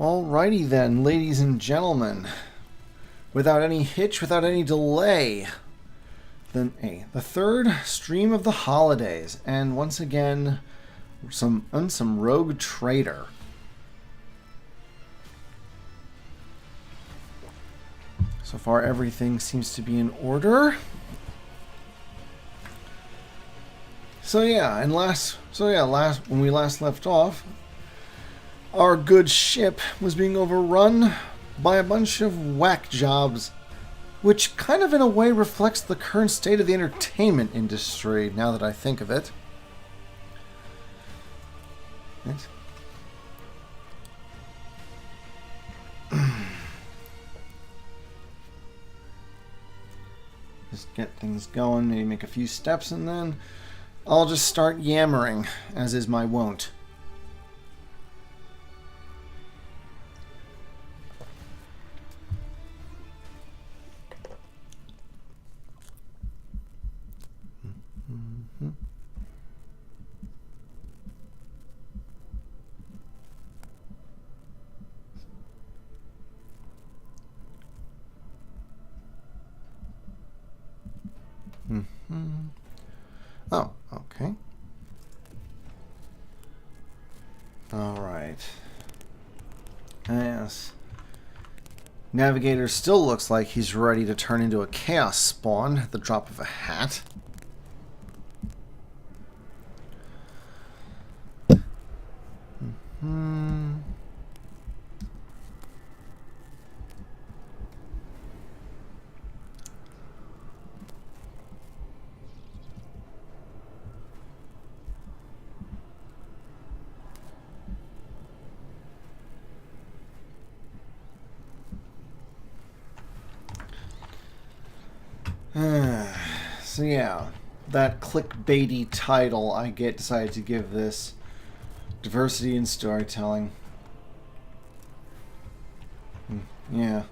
Alrighty then, ladies and gentlemen. Without any hitch, without any delay, the third stream of the holidays, and once again, some rogue trader. So far, everything seems to be in order. Last when we last left off, our good ship was being overrun by a bunch of whack jobs, which kind of in a way reflects the current state of the entertainment industry, now that I think of it. Just get things going, maybe make a few steps, and then I'll just start yammering, as is my wont. Oh, okay. Alright. Yes. Navigator still looks like he's ready to turn into a chaos spawn at the drop of a hat. So yeah, that clickbaity title I decided to give this: diversity in storytelling. Yeah,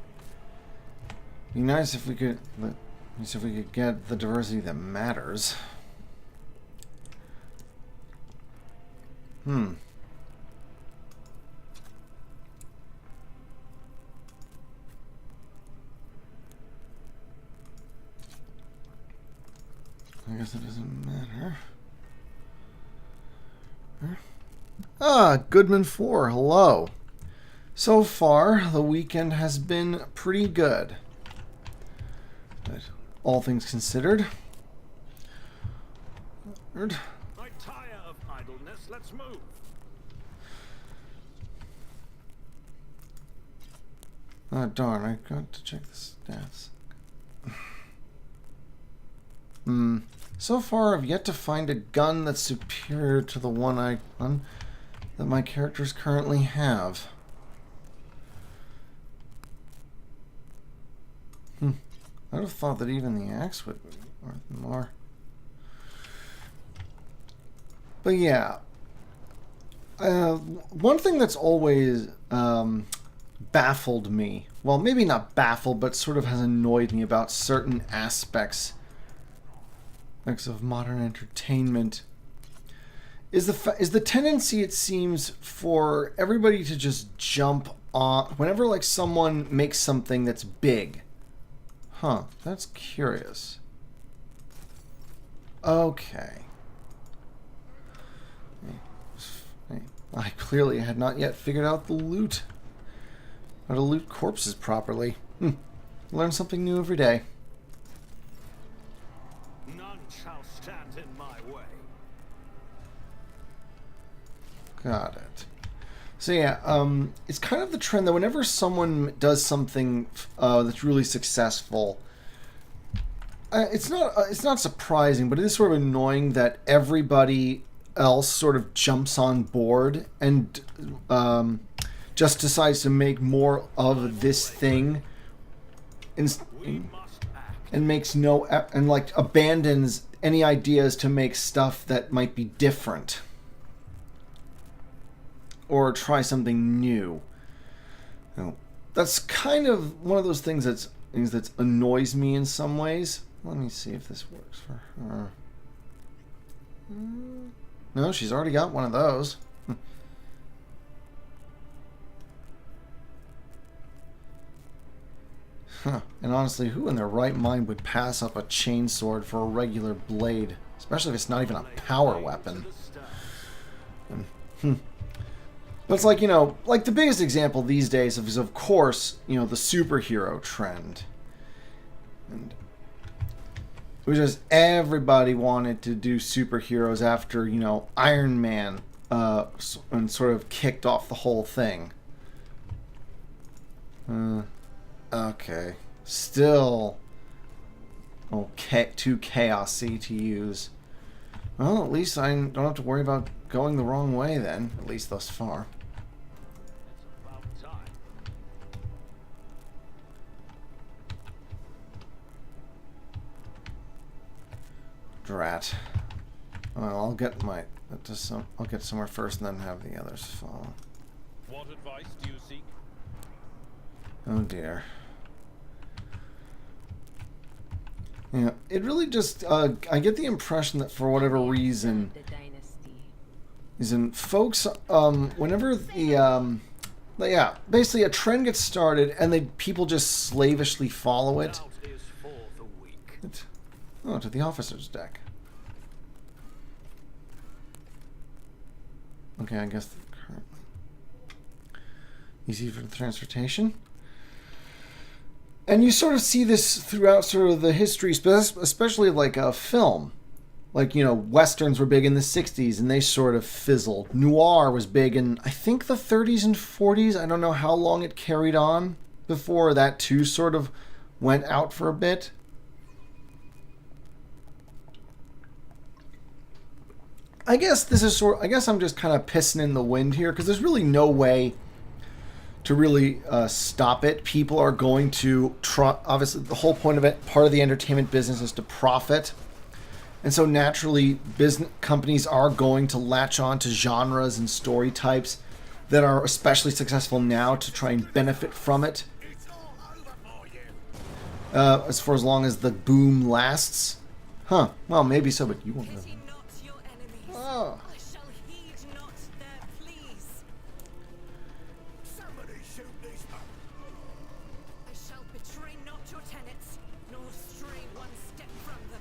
be nice if we could. Get the diversity that matters. I guess it doesn't matter. Goodman 4, hello. So far, the weekend has been pretty good. But all things considered. I tire of idleness. Let's move. Oh, darn, I got to check the stats. So far, I've yet to find a gun that's superior to the one that my characters currently have. I'd have thought that even the axe would be worth more. But yeah, one thing that's always baffled me, well, maybe not baffled, but sort of has annoyed me about certain aspects of modern entertainment is the tendency, it seems, for everybody to just jump on whenever like someone makes something that's big. That's curious. Okay. I clearly had not yet figured out how to loot corpses properly. Learn something new every day. None shall stand in my way. Got it. So yeah, it's kind of the trend that whenever someone does something that's really successful, it's not surprising, but it is sort of annoying that everybody else sort of jumps on board and just decides to make more of this thing, and makes no and like abandons any ideas to make stuff that might be different or try something new. That's kind of one of those things that annoys me in some ways. Let me see if this works for her. No, she's already got one of those. Huh. And honestly, who in their right mind would pass up a chainsword for a regular blade? Especially if it's not even a power weapon. But it's like, like the biggest example these days is, of course, the superhero trend. And it was just everybody wanted to do superheroes after, Iron Man and sort of kicked off the whole thing. Okay. Still okay, too chaosy to use. Well, at least I don't have to worry about going the wrong way then, at least thus far. It's about time. Drat. Well, I'll get somewhere first and then have the others follow. What advice do you seek? Oh dear. Yeah, it really just, I get the impression that for whatever reason, folks, whenever basically a trend gets started and people just slavishly follow it. Out is for the weak. To the officer's deck. Okay, I guess the current. Easy for the transportation. And you sort of see this throughout sort of the history, especially like a film. Like, Westerns were big in the 60s and they sort of fizzled. Noir was big in, I think, the 30s and 40s. I don't know how long it carried on before that too sort of went out for a bit. I guess I'm just kind of pissing in the wind here because there's really no way to really stop it. People are going to try. Obviously, the whole point of it, part of the entertainment business, is to profit, and so naturally, business companies are going to latch on to genres and story types that are especially successful now to try and benefit from it. As long as the boom lasts, huh? Well, maybe so, but you won't know. Oh. I shall heed not their pleas. Somebody shoot these up. I shall betray not your tenets, nor stray one step from them.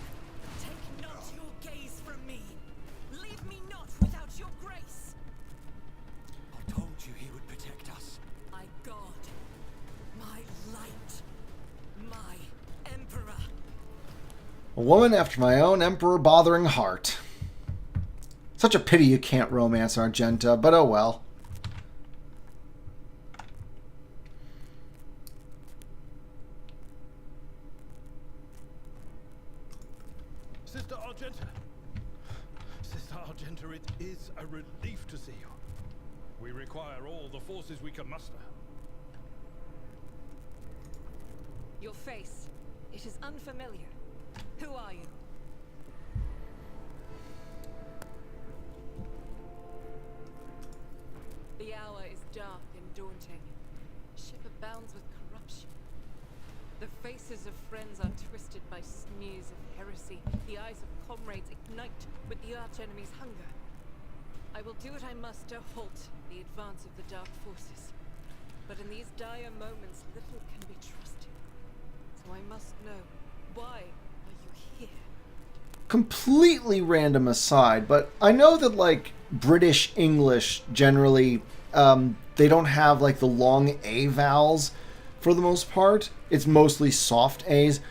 Take not your gaze from me. Leave me not without your grace. I told you he would protect us. My God, my light, my emperor. A woman after my own emperor-bothering heart. Such a pity you can't romance Argenta, but oh well. Sister Argenta. Sister Argenta, it is a relief to see you. We require all the forces we can muster. Your face, it is unfamiliar. Who are you? The hour is dark and daunting. Ship abounds with corruption. The faces of friends are twisted by sneers of heresy. The eyes of comrades ignite with the archenemy's hunger. I will do what I must to halt the advance of the dark forces. But in these dire moments, little can be trusted. So I must know, why are you here? Completely random aside, but I know that like British English generally they don't have like the long A vowels for the most part. It's mostly soft A's.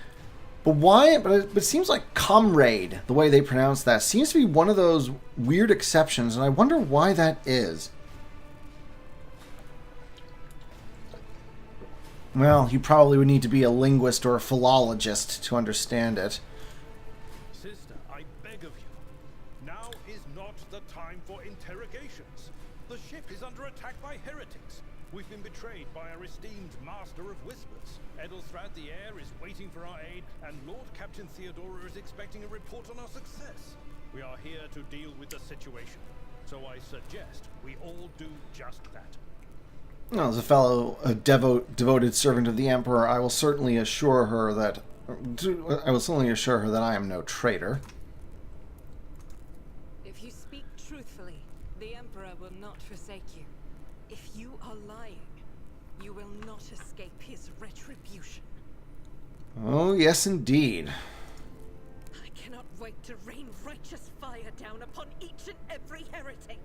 But why? But it seems like comrade, the way they pronounce that, seems to be one of those weird exceptions, and I wonder why that is. Well, you probably would need to be a linguist or a philologist to understand it. Sister, I beg of you. Now is not the time for interrogations. The ship is under attack by heretics. We've been betrayed by our esteemed Master of Whispers. Edelstrad the Heir is waiting for our aid, and Lord Captain Theodora is expecting a report on our success. We are here to deal with the situation, so I suggest we all do just that. Well, as a fellow devoted servant of the Emperor, I will certainly assure her that I am no traitor. If you speak truthfully, the Emperor will not forsake you. If you are lying, you will not escape his retribution. Oh, yes, indeed. I cannot wait to rain righteous fire down upon each and every heretic.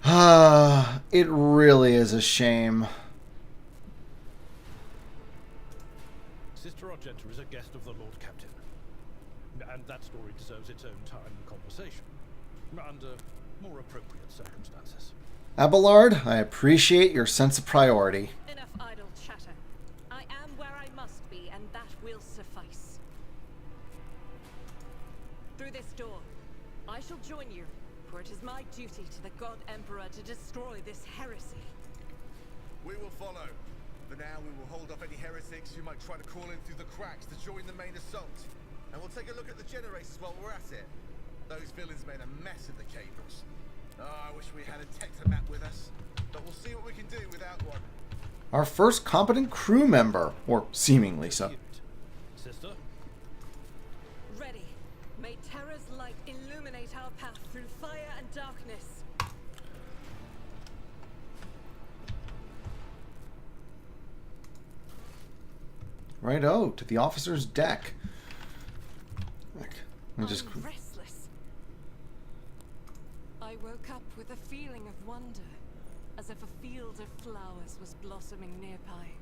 Ah, it really is a shame. Sister Argenta is a guest of the Lord Captain. And that story deserves its own time and conversation. Under more appropriate circumstances. Abelard, I appreciate your sense of priority. Enough idle chatter. I am where I must be, and that will suffice. Through this door, I shall join you, for it is my duty to the God Emperor to destroy this heresy. We will follow. For now, we will hold off any heretics who might try to crawl in through the cracks to join the main assault. And we'll take a look at the generators while we're at it. Those villains made a mess of the cables. Oh, I wish we had a Tectomat with us. But we'll see what we can do without one. Our first competent crew member, or seemingly so. Sister? Ready. May terror's light illuminate our path through fire and darkness. Righto, to the officer's deck. I'm restless. I woke up with a feeling of wonder, as if a field of flowers was blossoming nearby.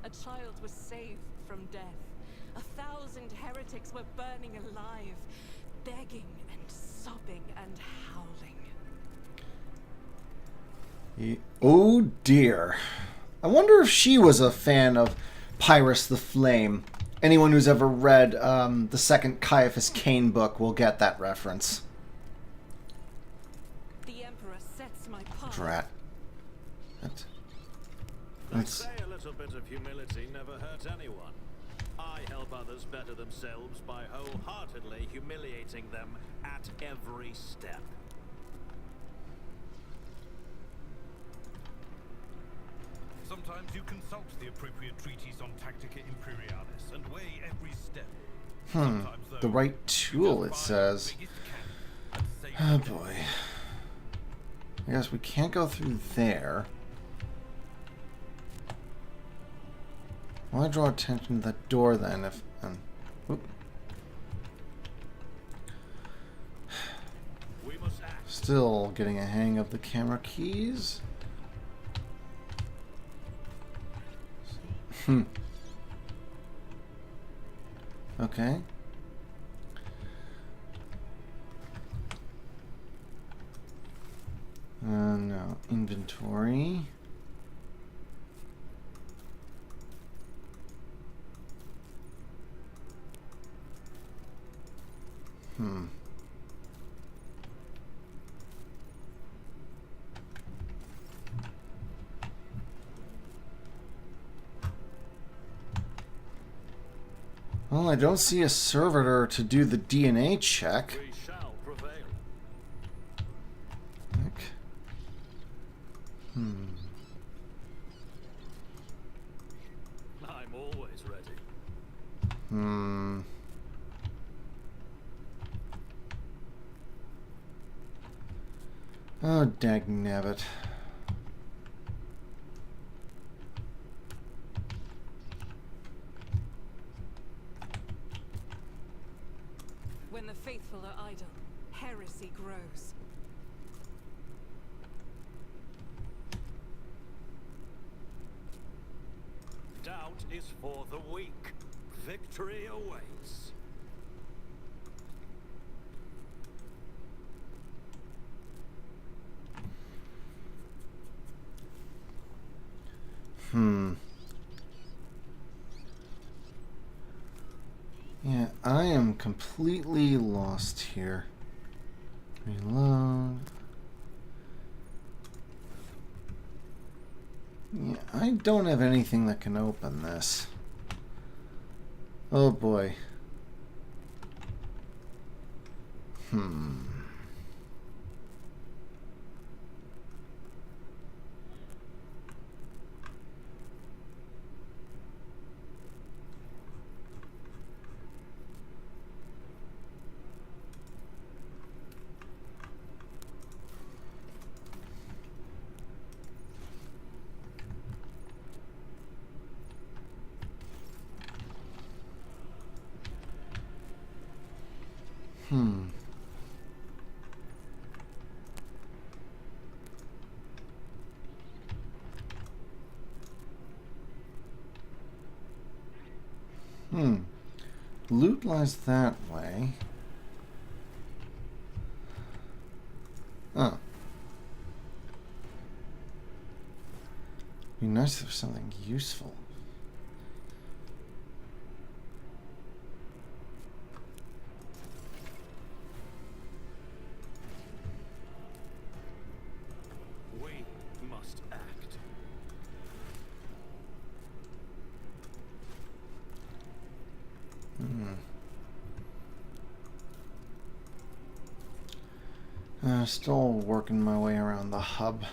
A child was saved from death. 1,000 heretics were burning alive, begging and sobbing and howling. Oh dear. I wonder if she was a fan of Pyrrhus the Flame. Anyone who's ever read the second Caiaphas Cain book will get that reference. The Emperor sets my path. Drat. They say a little bit of humility never hurt anyone. I help others better themselves by wholeheartedly humiliating them at every step. Sometimes you consult the appropriate treatise on Tactica Imperialis and weigh every step. Sometimes, though, The right tool, it says. Oh boy. I guess we can't go through there. Why draw attention to that door then if... oop. We must act. Still getting a hang of the camera keys. Okay. No. Inventory. Well, I don't see a servitor to do the DNA check. We shall prevail. I'm always ready. Oh, dagnabbit. When the faithful are idle, heresy grows. Doubt is for the weak. Victory awaits. Yeah, I am completely lost here. Reload. Yeah, I don't have anything that can open this. Oh boy. loot lies that way. Oh. Be nice if there's something useful. We must act. Still working my way around the hub.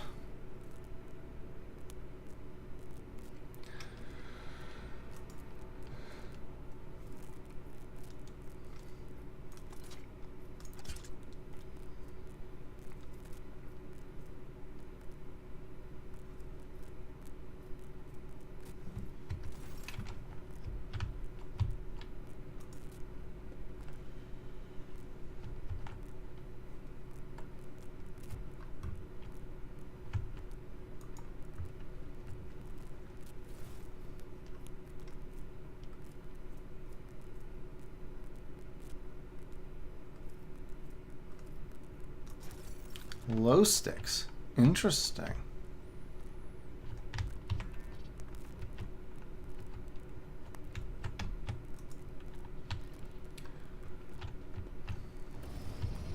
Glow sticks. Interesting.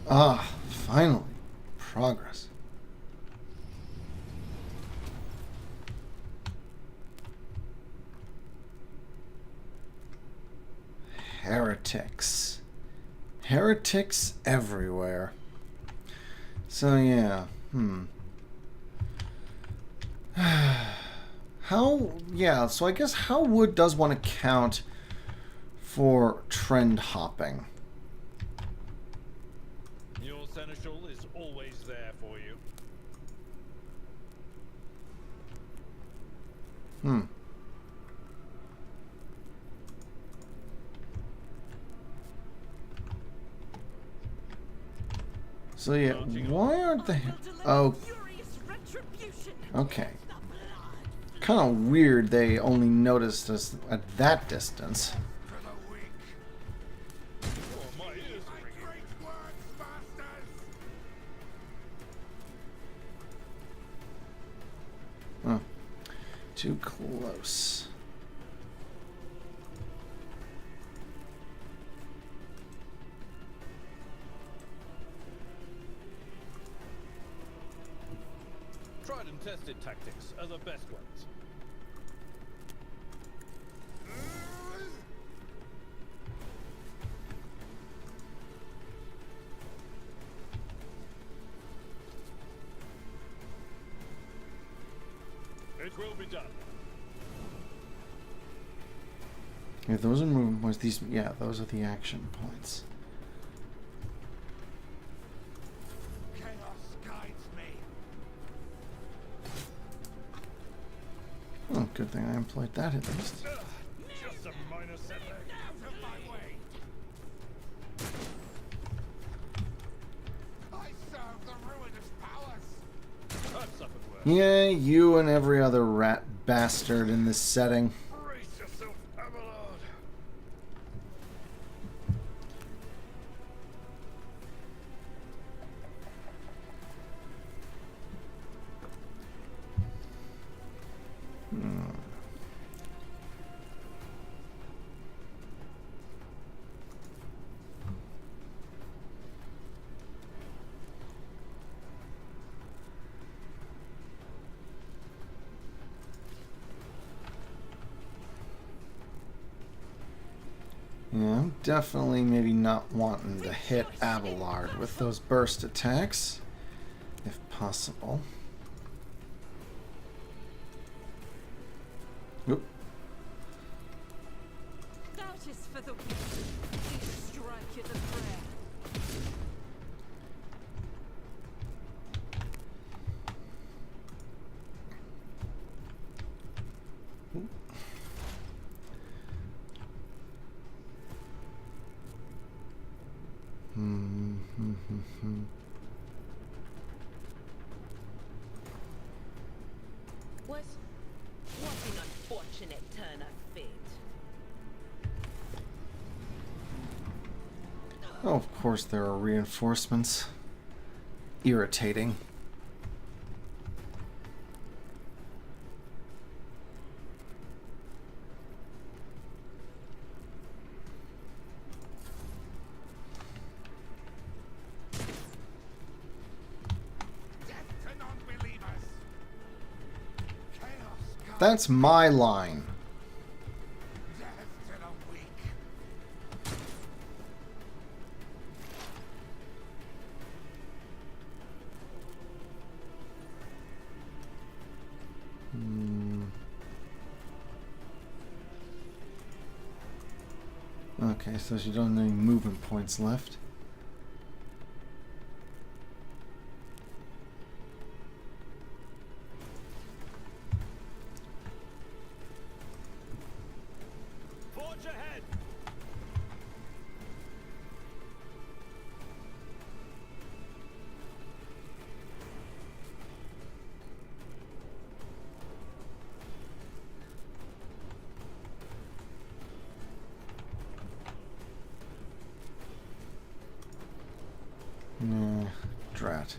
Ah, finally. Progress. Heretics. Heretics everywhere. So yeah, how, yeah, so I guess how wood does one account for trend hopping? Your seneschal is always there for you. So yeah, why aren't they... Oh, okay. Kind of weird they only noticed us at that distance. Oh, my ears are ringing. Oh, too close. Tried and tested tactics are the best ones. It will be done. Yeah, those are movement points. These, yeah, those are the action points. Oh, good thing I employed that at least. Just a minor setback. Out of my way! I serve the ruinous powers! I've suffered worse. Yeah, you and every other rat bastard in this setting. Brace yourself, Abelard. Yeah, I'm definitely maybe not wanting to hit Abelard with those burst attacks, if possible. Oop. Doubt is for the weak. Each strike is a prayer. What an unfortunate turn of fate. Oh, of course there are reinforcements. Irritating. That's my line. Okay, so she doesn't have any movement points left. Forge ahead! Nah, drat.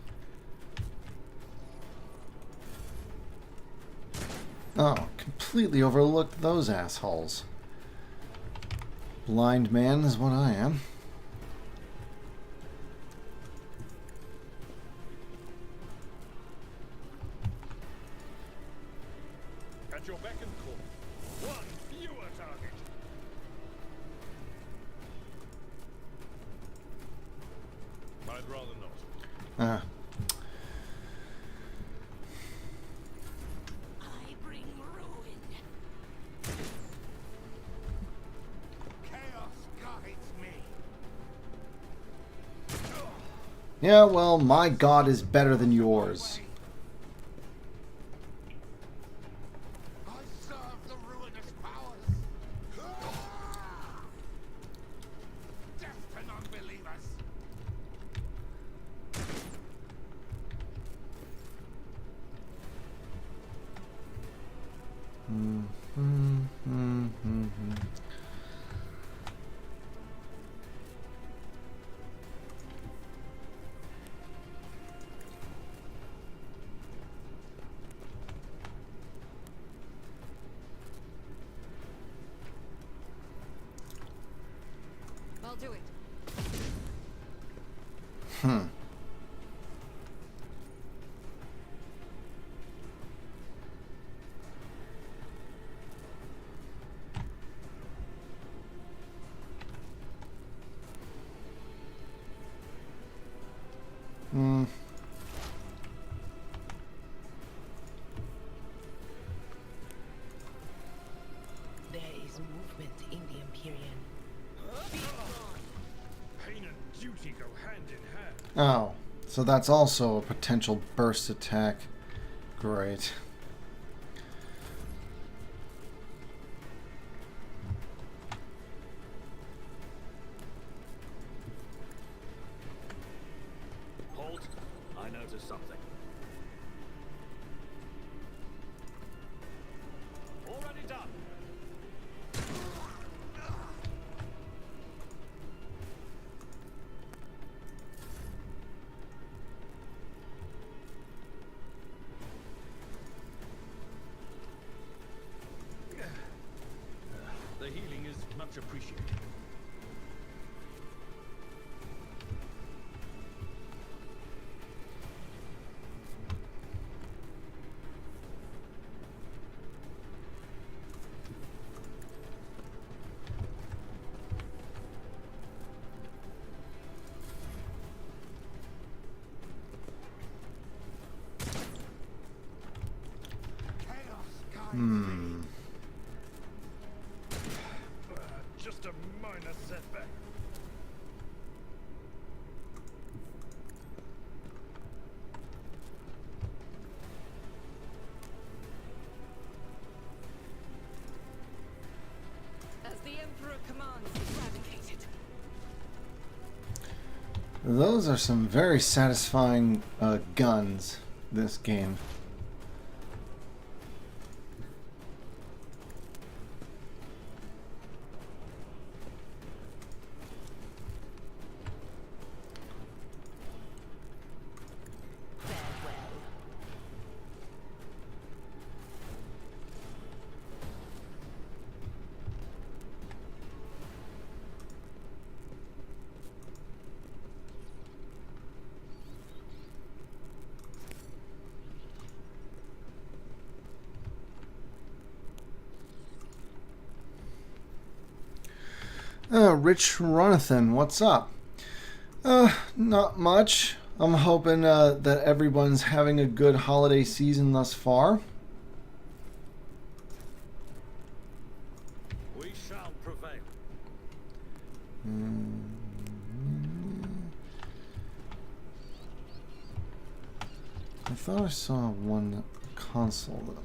Oh, completely overlooked those assholes. Blind man is what I am. At your beck and call. One fewer target. I'd rather not. Ah. I bring ruin. Chaos guides me. Yeah, well, my god is better than yours. I serve the ruinous powers. Death to non-believers. I'll do it. There is movement in the Empyrean. Pain and duty go hand in hand. Oh, so that's also a potential burst attack. Great. Halt! I noticed something. Already done! The healing is much appreciated. Just a minor setback. As the Emperor commands, eradicated. Those are some very satisfying guns, this game. Rich Runathan, what's up? Not much. I'm hoping that everyone's having a good holiday season thus far. We shall prevail. I thought I saw one console.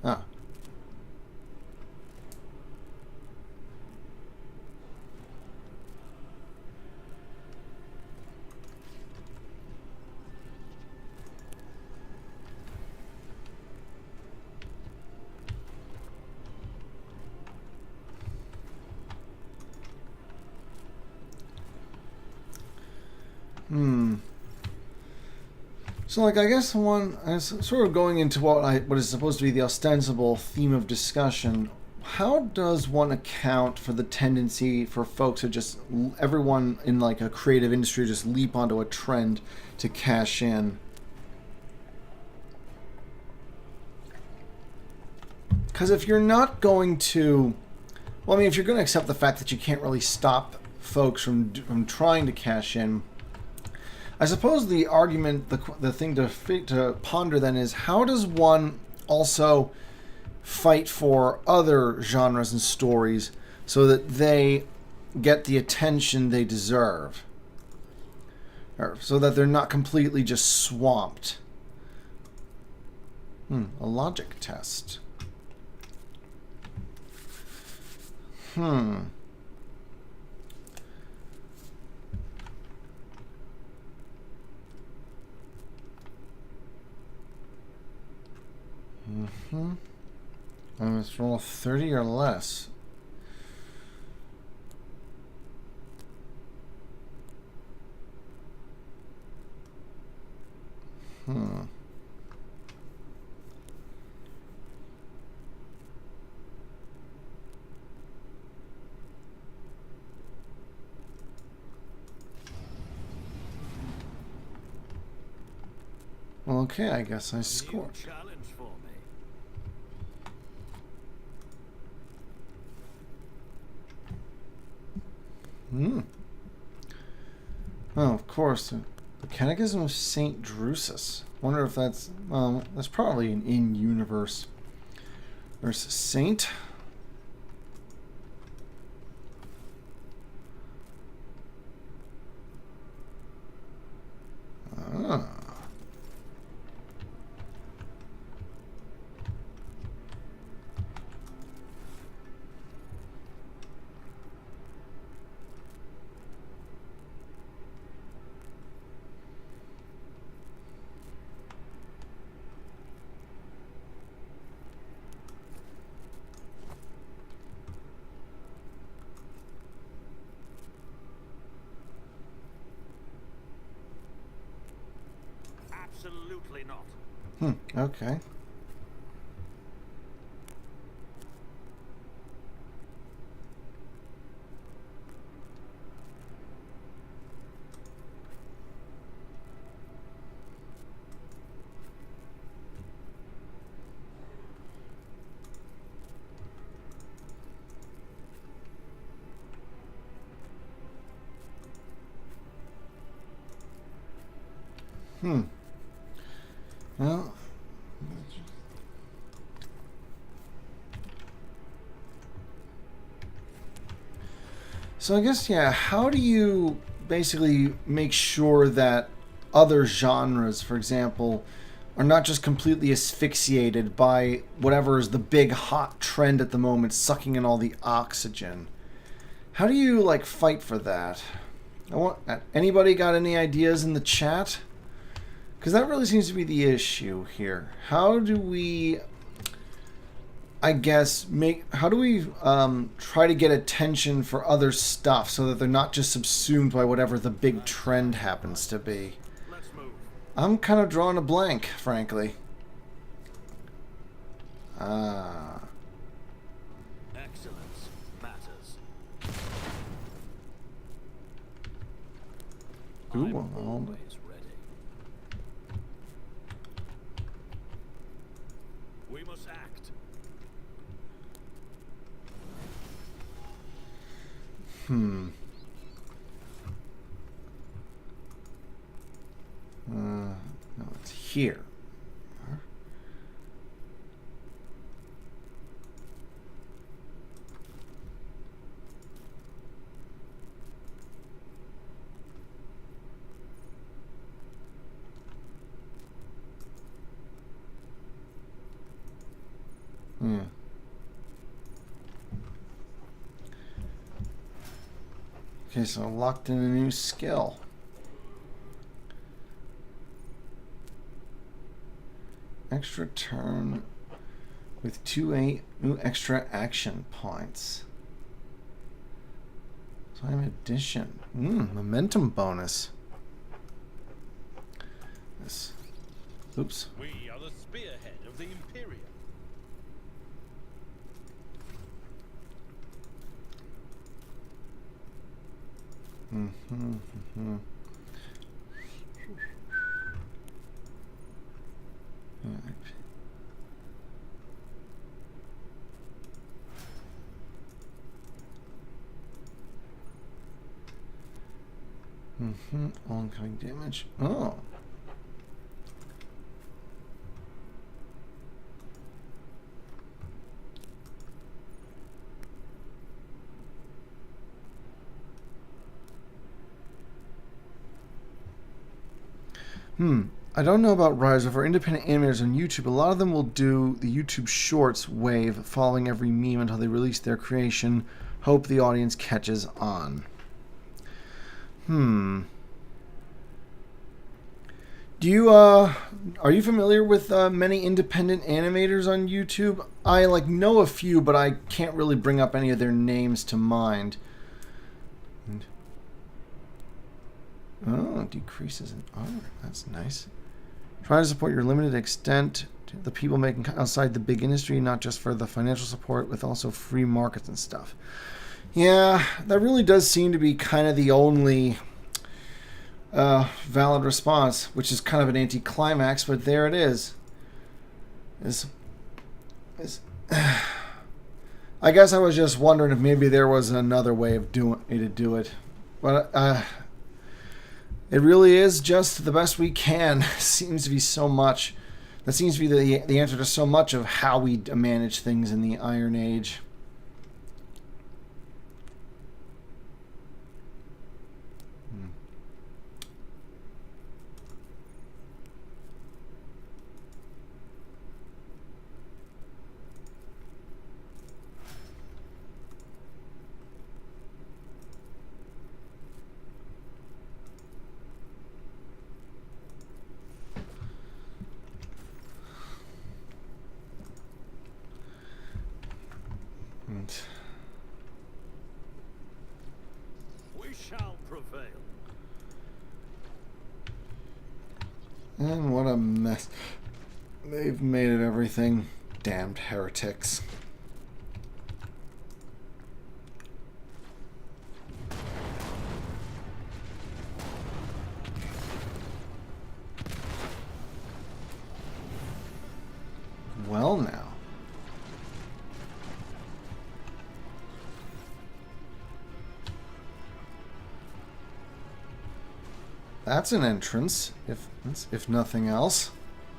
Ah. So, like, I guess I sort of going into what is supposed to be the ostensible theme of discussion. How does one account for the tendency for folks to just everyone in like a creative industry just leap onto a trend to cash in? Because if you're not going to, well, I mean, if you're going to accept the fact that you can't really stop folks from trying to cash in, I suppose the argument, the thing to ponder then is, how does one also fight for other genres and stories so that they get the attention they deserve, or so that they're not completely just swamped? A logic test. I must roll 30 or less. Well, okay, I guess I scored. Challenge for me. Oh, of course. The Catechism of St. Drusus. Wonder if that's probably an in-universe. There's Saint. Absolutely not. Okay. Well, so I guess, yeah, how do you basically make sure that other genres, for example, are not just completely asphyxiated by whatever is the big hot trend at the moment, sucking in all the oxygen? How do you, like, fight for that? Anybody got any ideas in the chat? Because that really seems to be the issue here. How do we, I guess, how do we try to get attention for other stuff so that they're not just subsumed by whatever the big trend happens to be? Let's move. I'm kind of drawing a blank, frankly. Excellence matters. Ooh, I'm well, always ready. We must act. Hmm. No, it's here. Yeah. Okay, so locked in a new skill. Extra turn with 2 new extra action points. Time addition. Momentum bonus. This. Oops. We are the spearhead of the Imperium. Oncoming damage. Oh. I don't know about Rise, but for independent animators on YouTube, a lot of them will do the YouTube Shorts wave, following every meme until they release their creation. Hope the audience catches on. Do you are you familiar with many independent animators on YouTube? I know a few, but I can't really bring up any of their names to mind. Oh, decreases in armor. That's nice. Try to support your limited extent to the people making outside the big industry, not just for the financial support, with also free markets and stuff. Yeah, that really does seem to be kind of the only valid response, which is kind of an anticlimax, but there it is. I guess I was just wondering if maybe there was another way of doing to do it, but it really is just the best we can. Seems to be so much. That seems to be the answer to so much of how we manage things in the Iron Age. We shall prevail. And what a mess they've made of everything. Damned heretics. Well now. That's an entrance, if nothing else.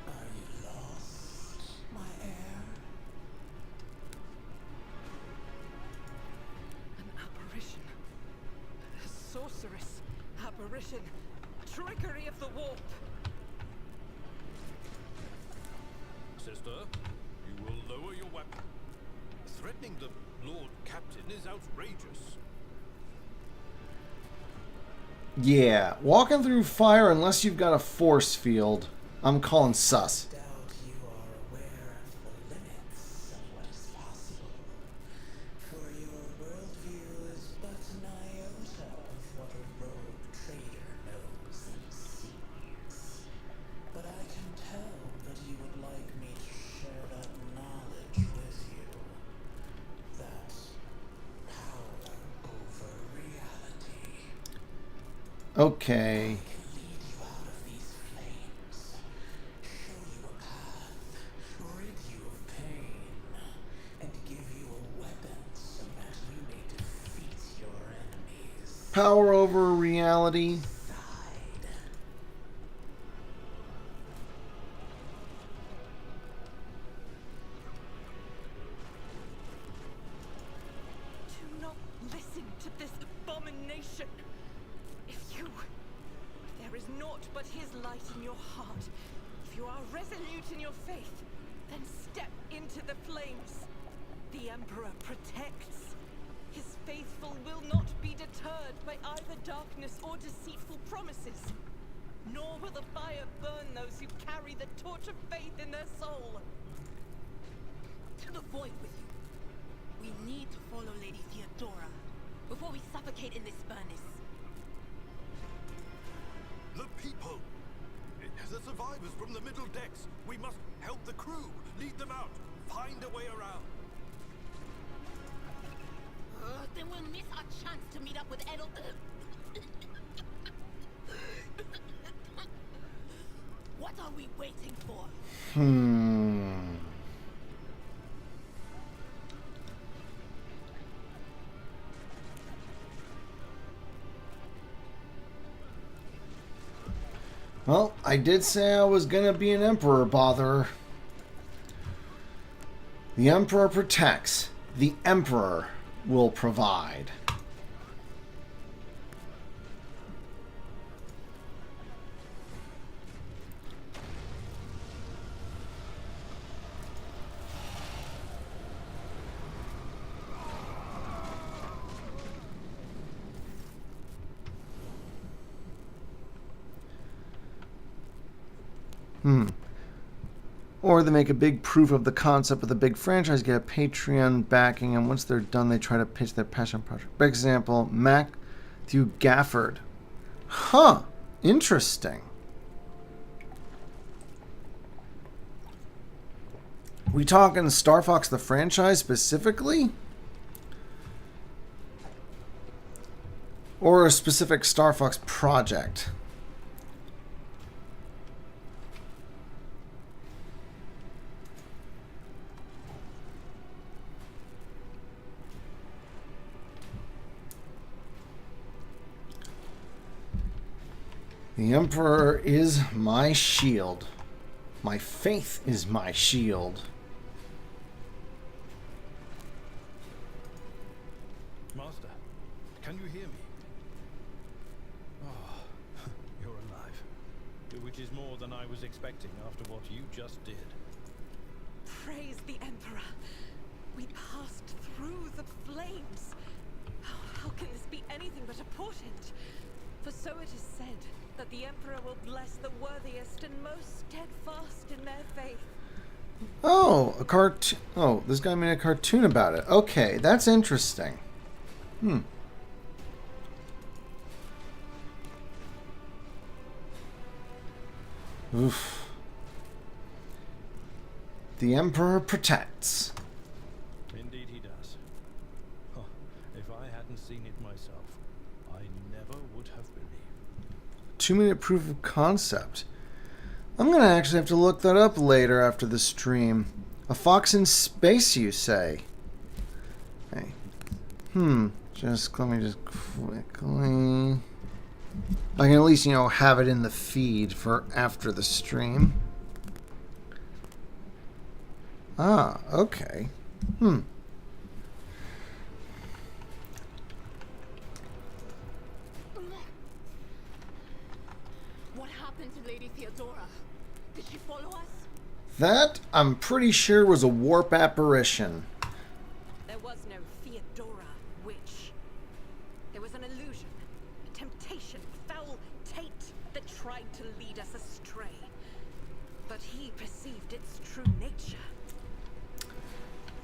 Are you lost, my heir? An apparition. A sorceress. Apparition. Trickery of the warp. Sister, you will lower your weapon. Threatening the Lord Captain is outrageous. Yeah, walking through fire unless you've got a force field, I'm calling sus. Doubt you are aware of the limits of what is possible. For your worldview is but an iota of what a rogue trader knows and sees. But I can tell that you would like me to share that knowledge with you. That power over reality. Okay. Can lead you out of these flames, show you a path, rid you of pain, and give you a weapon so that you may defeat your power over reality. Do not listen to this abomination. If there is naught but his light in your heart, if you are resolute in your faith, then step into the flames. The Emperor protects. His faithful will not be deterred by either darkness or deceitful promises. Nor will the fire burn those who carry the torch of faith in their soul. To the void with you. We need to follow Lady Theodora before we suffocate in this furnace. The people! The survivors from the middle decks! We must help the crew! Lead them out! Find a way around! Then we'll miss our chance to meet up with Edel. What are we waiting for? Well, I did say I was gonna be an Emperor botherer. The Emperor protects. The Emperor will provide. Or they make a big proof of the concept of the big franchise, get a Patreon backing, and once they're done, they try to pitch their passion project. For example, Matthew Gafford. Huh. Interesting. We talking Star Fox the franchise specifically? Or a specific Star Fox project? The Emperor is my shield. My faith is my shield. Master, can you hear me? Oh, you're alive. Which is more than I was expecting after what you just did. Praise the Emperor. We passed through the flames. How can this be anything but a portent? For so it is said that the Emperor will bless the worthiest and most steadfast in their faith. Oh, a cartoon. Oh, this guy made a cartoon about it. Okay, that's interesting. Oof. The Emperor protects. Indeed he does. Oh, if I hadn't seen it myself, I never would have believed. 2-minute proof of concept. I'm gonna actually have to look that up later after the stream. A fox in space, you say? Hey. Just let me just quickly. I can at least, have it in the feed for after the stream. Ah, okay. What happened to Lady Theodora? Did she follow us? That, I'm pretty sure, was a warp apparition. There was no Theodora witch. There was an illusion, a temptation, foul taint that tried to lead us astray. But he perceived its true nature.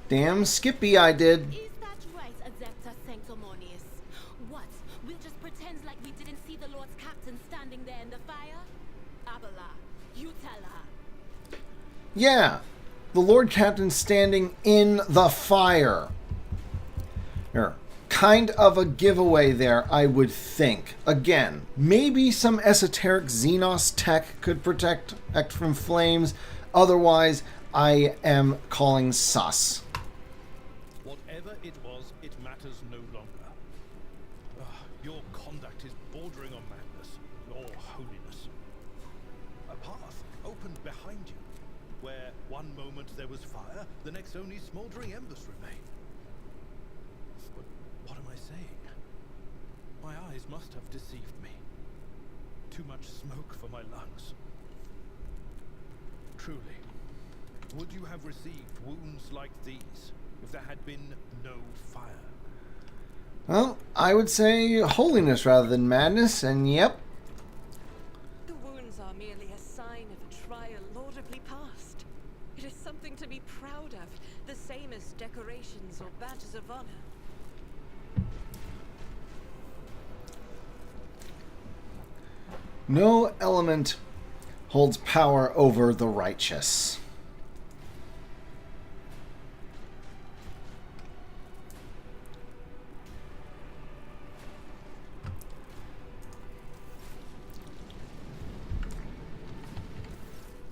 Damn Skippy, I did. Is that right, Adepta Sanctimonious? What? We'll just pretend like we didn't see the Lord's Captain standing there in the fire? Abala, you tell her. Yeah, the Lord Captain standing in the fire. There, kind of a giveaway there, I would think. Again, maybe some esoteric Xenos tech could protect from flames. Otherwise, I am calling sus. Whatever it was, it matters no longer. Your One moment there was fire, the next only smoldering embers remain. But what am I saying? My eyes must have deceived me. Too much smoke for my lungs. Truly, would you have received wounds like these if there had been no fire? Well, I would say holiness rather than madness, and yep. The wounds are merely a sign of a trial laudably passed. It is something to be proud of, the same as decorations or badges of honor. No element holds power over the righteous.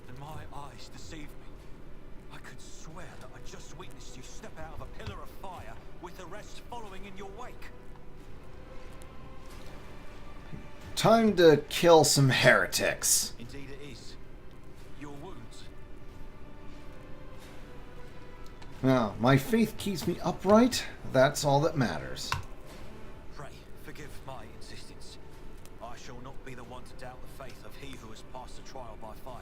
And my eyes deceived me. I could swear that I just witnessed you step out of a pillar of fire with the rest following in your wake. Time to kill some heretics. Indeed it is. Your wounds. Now, my faith keeps me upright. That's all that matters. Pray, forgive my insistence. I shall not be the one to doubt the faith of he who has passed the trial by fire.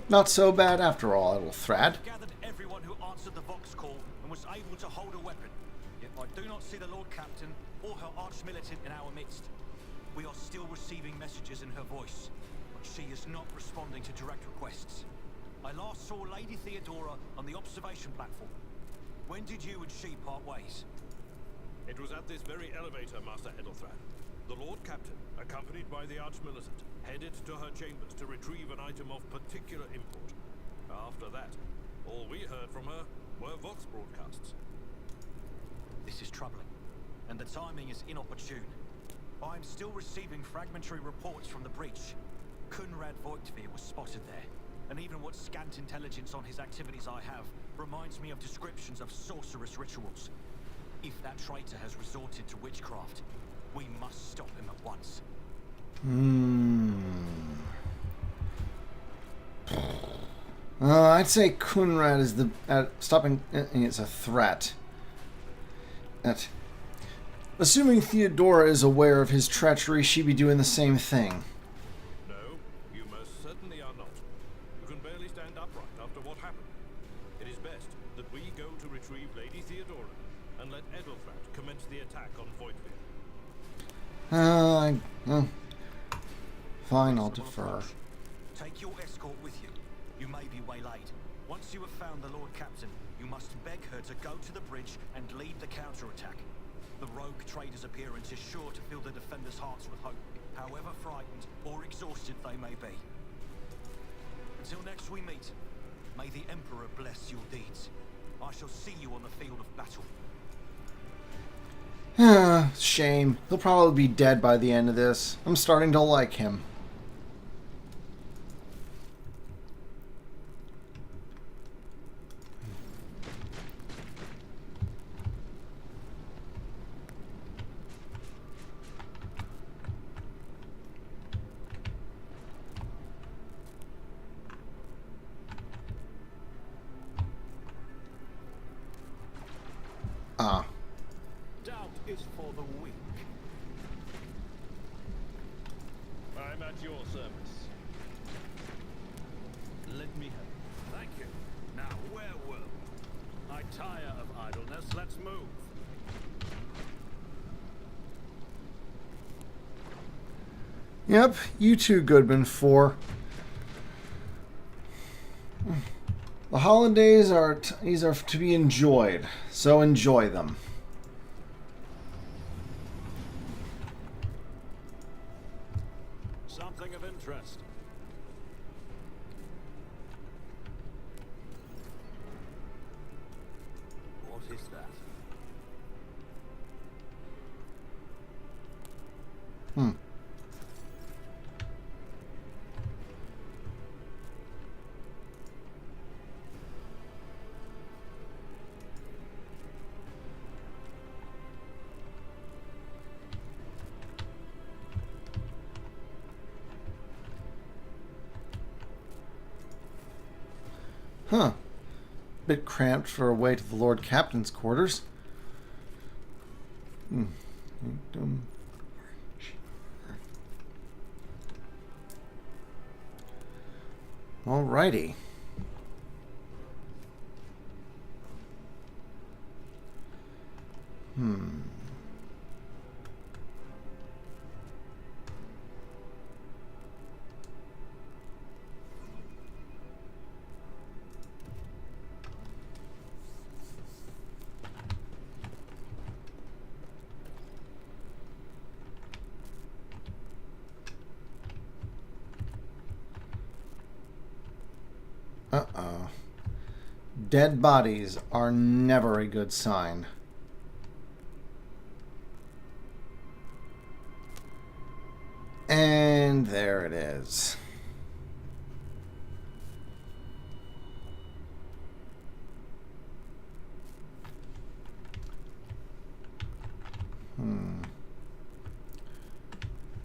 Not so bad after all, little Thrad. Gathered everyone who answered the Vox call and was able to hold a weapon. Yet I do not see the Lord Captain or her arch-militant in our midst. We are still receiving messages in her voice, but she is not responding to direct requests. I last saw Lady Theodora on the observation platform. When did you and she part ways? It was at this very elevator, Master Edelthran. The Lord Captain, accompanied by the Arch-Militant, headed to her chambers to retrieve an item of particular import. After that, all we heard from her were Vox broadcasts. This is troubling, and the timing is inopportune. I am still receiving fragmentary reports from the breach. Kunrad Voigtveer was spotted there, and even what scant intelligence on his activities I have reminds me of descriptions of sorcerous rituals. If that traitor has resorted to witchcraft, we must stop him at once. I'd say Kunrad is the stopping. It's a threat. Assuming Theodora is aware of his treachery, she'd be doing the same thing. No, you most certainly are not. You can barely stand upright after what happened. It is best that we go to retrieve Lady Theodora and let Edelthrat commence the attack on Voigtveer. Fine, I'll defer. Take your escort with you. You may be waylaid. Once you have found the Lord Captain, you must beg her to go to the bridge and lead the counterattack. The rogue trader's appearance is sure to fill the defenders' hearts with hope, however frightened or exhausted they may be. Until next we meet, may the Emperor bless your deeds. I shall see you on the field of battle. Shame. He'll probably be dead by the end of this. I'm starting to like him. Doubt is for the weak. I'm at your service. Let me help. Thank you. Now, where were we? I tire of idleness. Let's move. Yep, you too, Goodman 4. The holidays are to be enjoyed, so enjoy them. Something of interest. What is that? Huh. Bit cramped for a way to the Lord Captain's quarters. Alrighty. Uh-oh. Dead bodies are never a good sign. And there it is.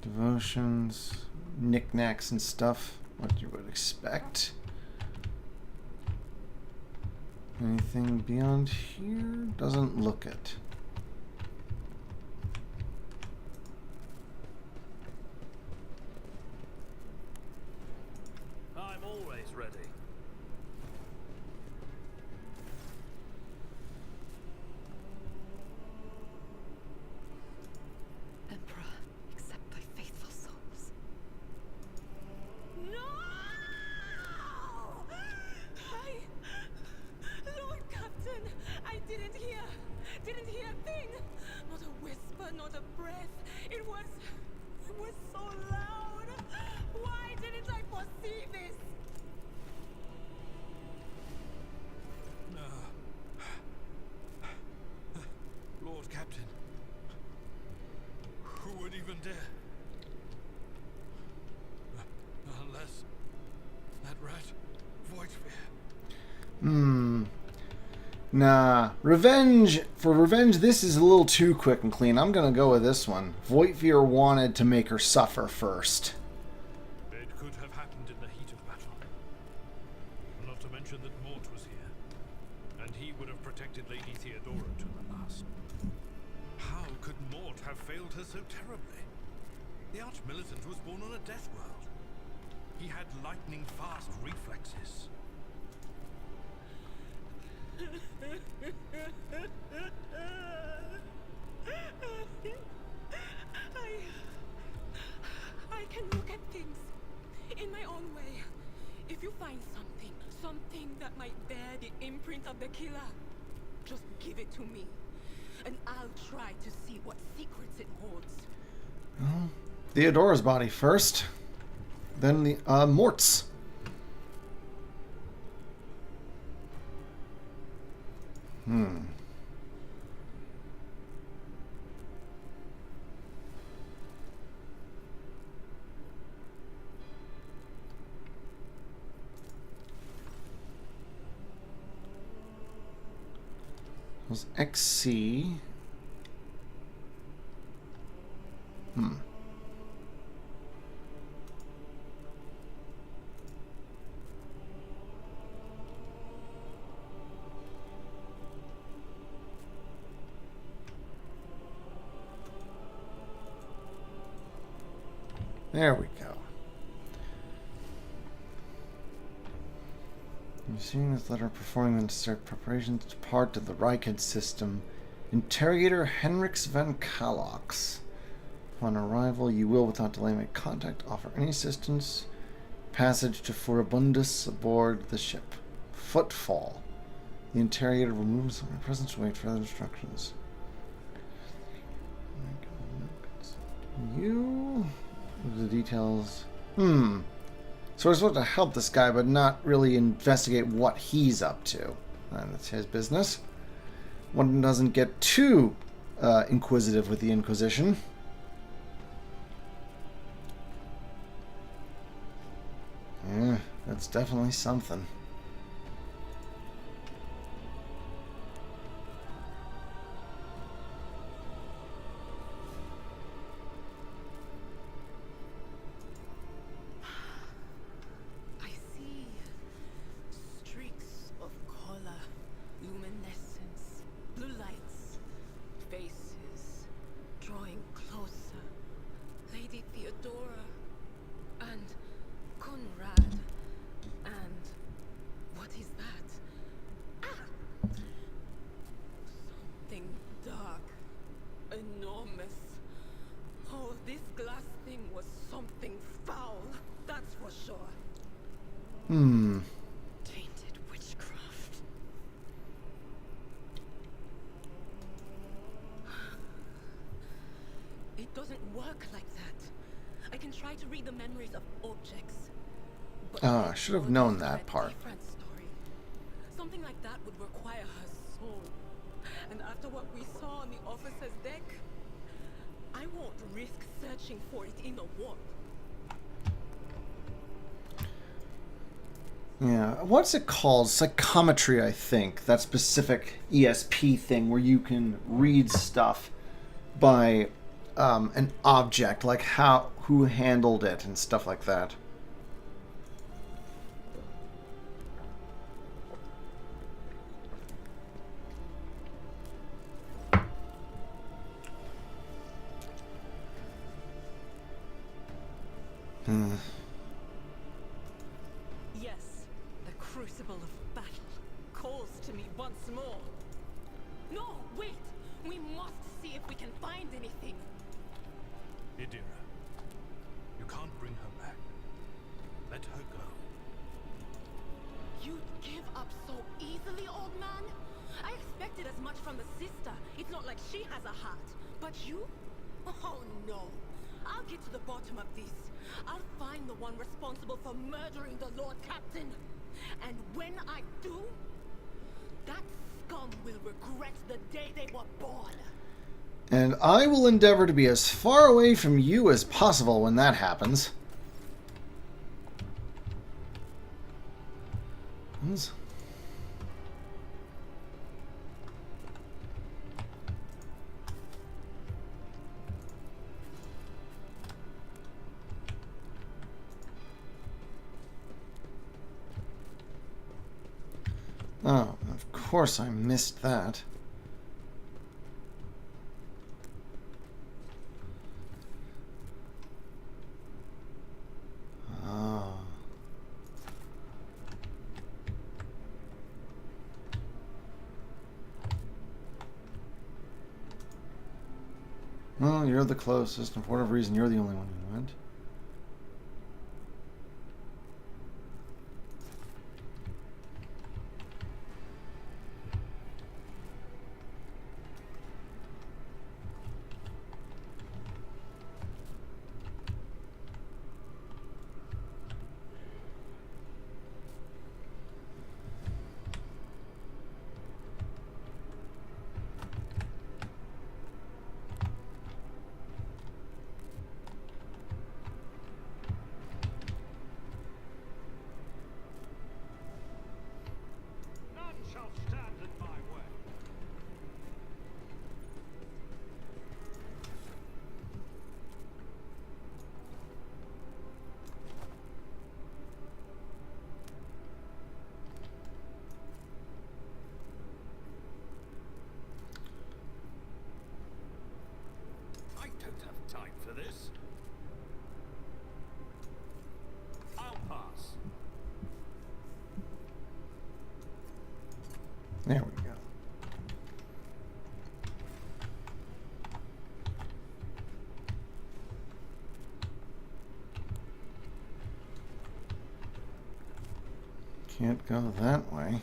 Devotions, knickknacks and stuff. What you would expect. Anything beyond here? Doesn't look it. I'm always ready. Emperor, accept thy faithful souls. No! Lord Captain, I didn't hear a thing. Not a whisper, not a breath. It was so loud. Why didn't I foresee this? Lord Captain. Who would even dare? Unless that rat, Voidsphere. Nah. Revenge. For revenge, this is a little too quick and clean. I'm gonna go with this one. Voidsphere wanted to make her suffer first. It could have happened in the heat of battle. Not to mention that Mort was here, and he would have protected Lady Theodora to the last. How could Mort have failed her so terribly? The Arch-Militant was born on a death world. He had lightning-fast reflexes. I can look at things in my own way. If you find something that might bear the imprint of the killer, just give it to me, and I'll try to see what secrets it holds. Well, Theodora's body first. Then the Mort's. Was XC. There we go. Receiving this letter, performing the necessary preparations to depart to the Reichhead system. Interrogator Henriks van Kalox. Upon arrival, you will, without delay, make contact, offer any assistance. Passage to Furibundus aboard the ship. Footfall. The interrogator removes from your presence to wait for further instructions. You... The details... So we're supposed to help this guy, but not really investigate what he's up to. And that's his business. One doesn't get too inquisitive with the Inquisition. Yeah, that's definitely something. I see streaks Tainted witchcraft. It doesn't work like that. I can try to read the memories of objects. But I should have known that part. different story. Something like that would require her soul. And after what we saw on the officer's deck, I won't risk searching for it in the warp. Yeah, what's it called? Psychometry, I think. That specific ESP thing where you can read stuff by an object, like who handled it and stuff like that. Yes, the crucible of battle calls to me once more. No, wait! We must see if we can find anything. Idira, you can't bring her back. Let her go. You'd give up so easily, old man? I expected as much from the sister. It's not like she has a heart. But you? Oh no. I'll get to the bottom of this. I'll find the one responsible for murdering the Lord Captain. And when I do, that scum will regret the day they were born. And I will endeavor to be as far away from you as possible when that happens. Oh, of course I missed that. Oh. Well, you're the closest, and for whatever reason, you're the only one who went. None shall stand in my way. I don't have time for this. I'll pass. There we go. Can't go that way.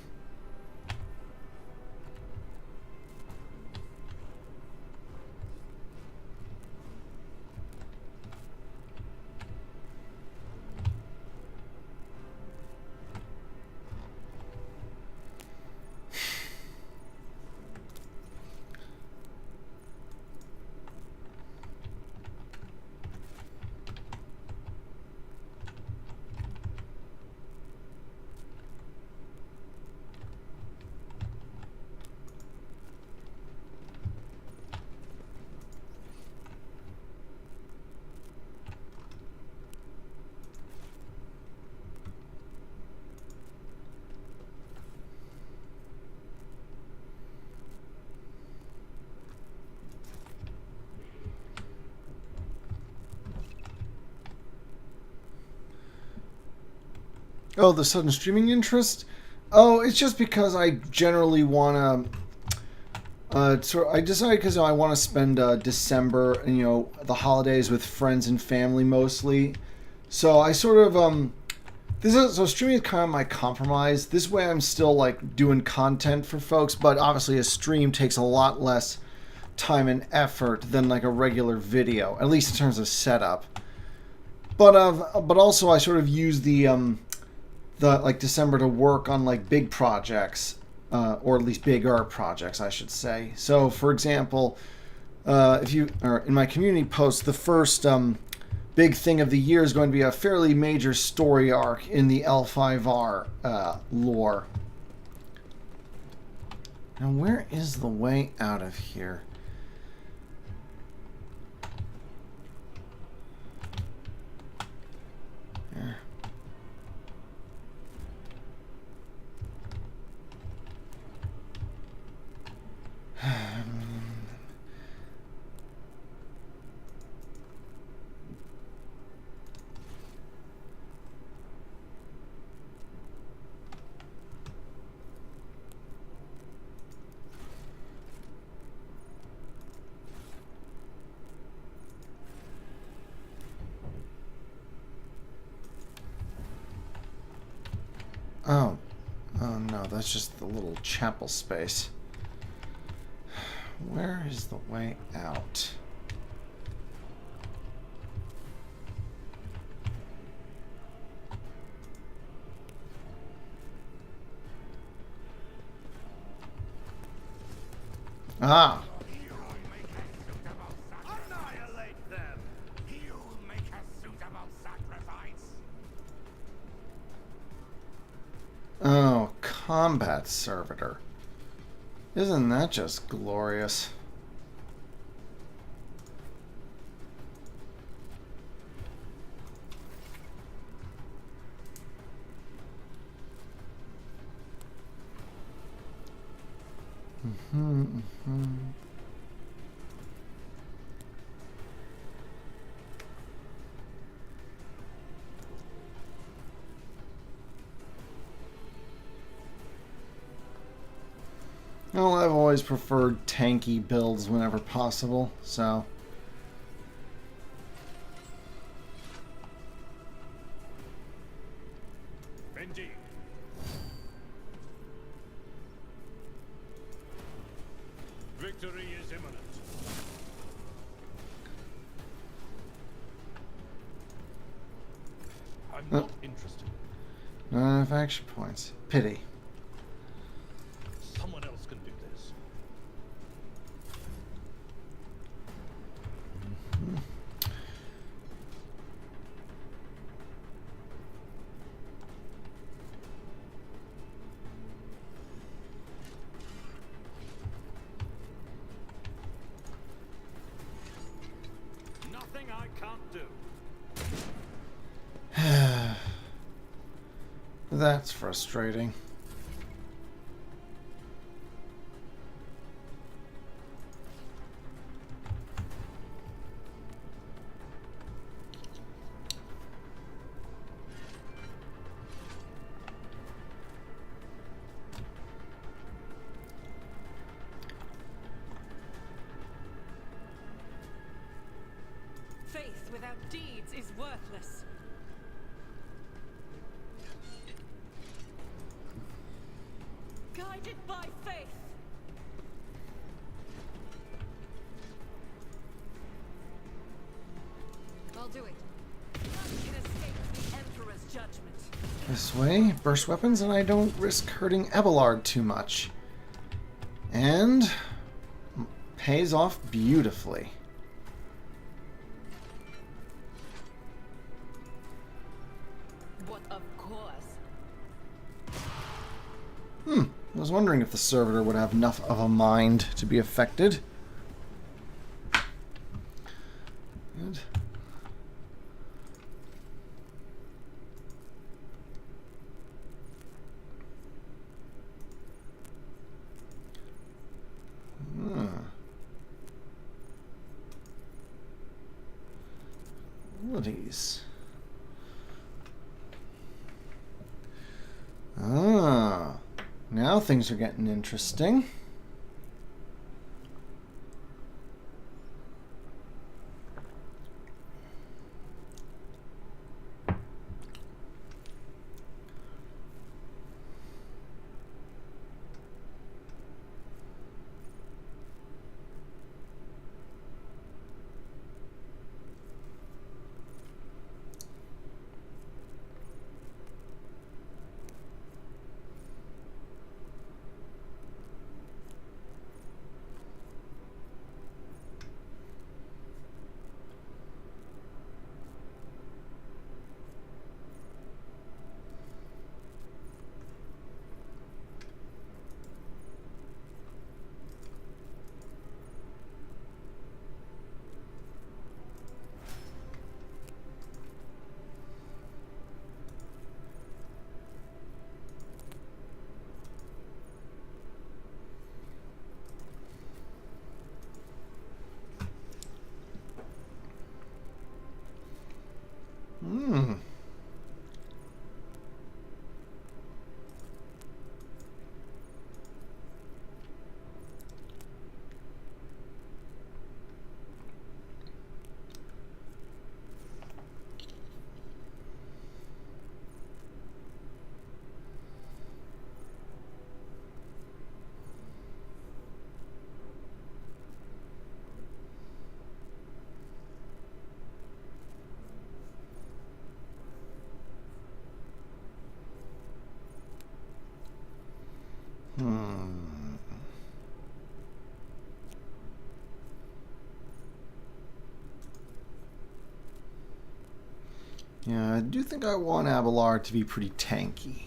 Oh, the sudden streaming interest? Oh, it's just because I generally want to... I decided because I want to spend December and, the holidays with friends and family mostly. So I sort of This is so streaming is kind of my compromise. This way I'm still like doing content for folks, but obviously a stream takes a lot less time and effort than like a regular video, at least in terms of setup. But also I sort of use the like December to work on like big projects, or at least bigger projects, I should say. So for example, if you or in my community post, the first big thing of the year is going to be a fairly major story arc in the L5R lore. Now, where is the way out of here? There. Oh. Oh no, that's just the little chapel space. Where is the way out? Ah. Annihilate them! You'll make a suitable sacrifice. Oh, combat servitor. Isn't that just glorious? Well, I've always preferred tanky builds whenever possible, so... Indeed. Victory is imminent. I'm not interested. Not enough action points. Pity. Someone else can do this. Nothing I can't do. That's frustrating. Faith without deeds is worthless. Guided by faith. I'll do it. None can escape the Emperor's judgment. This way, burst weapons, and I don't risk hurting Abelard too much. And... pays off beautifully. What of course? I was wondering if the servitor would have enough of a mind to be affected. Good. Abilities. Ah, now things are getting interesting. Yeah, I do think I want Abelard to be pretty tanky.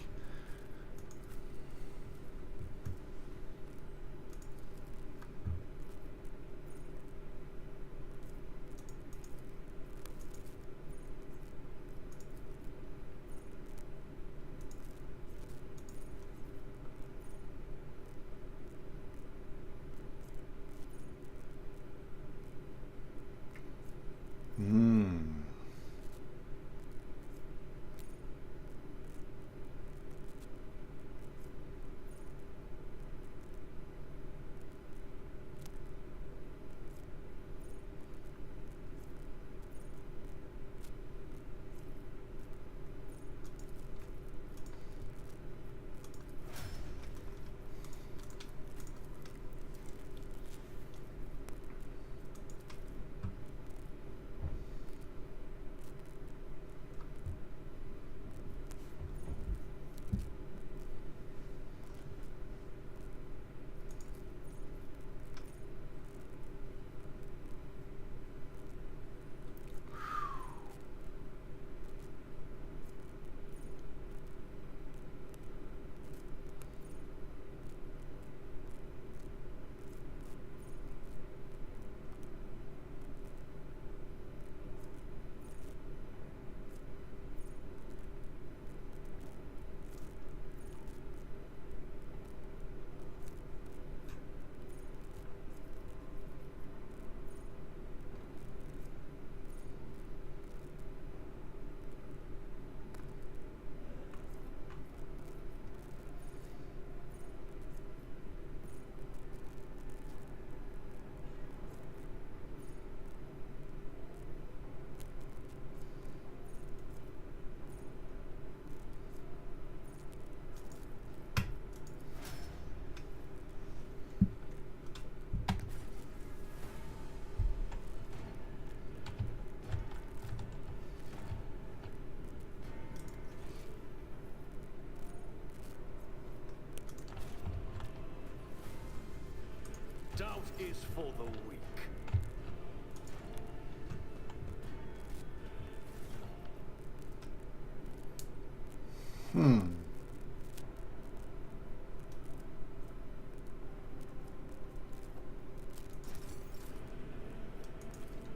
Doubt is for the weak.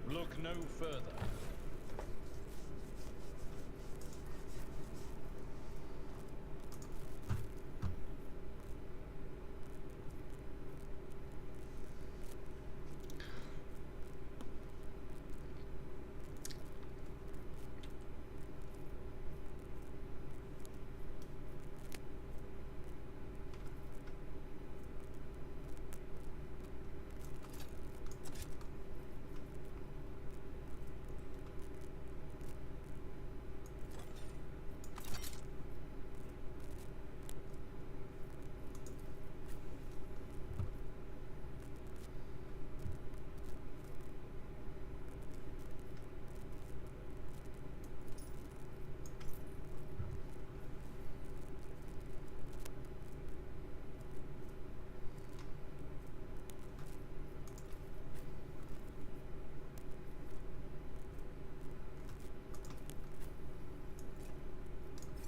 Look no further.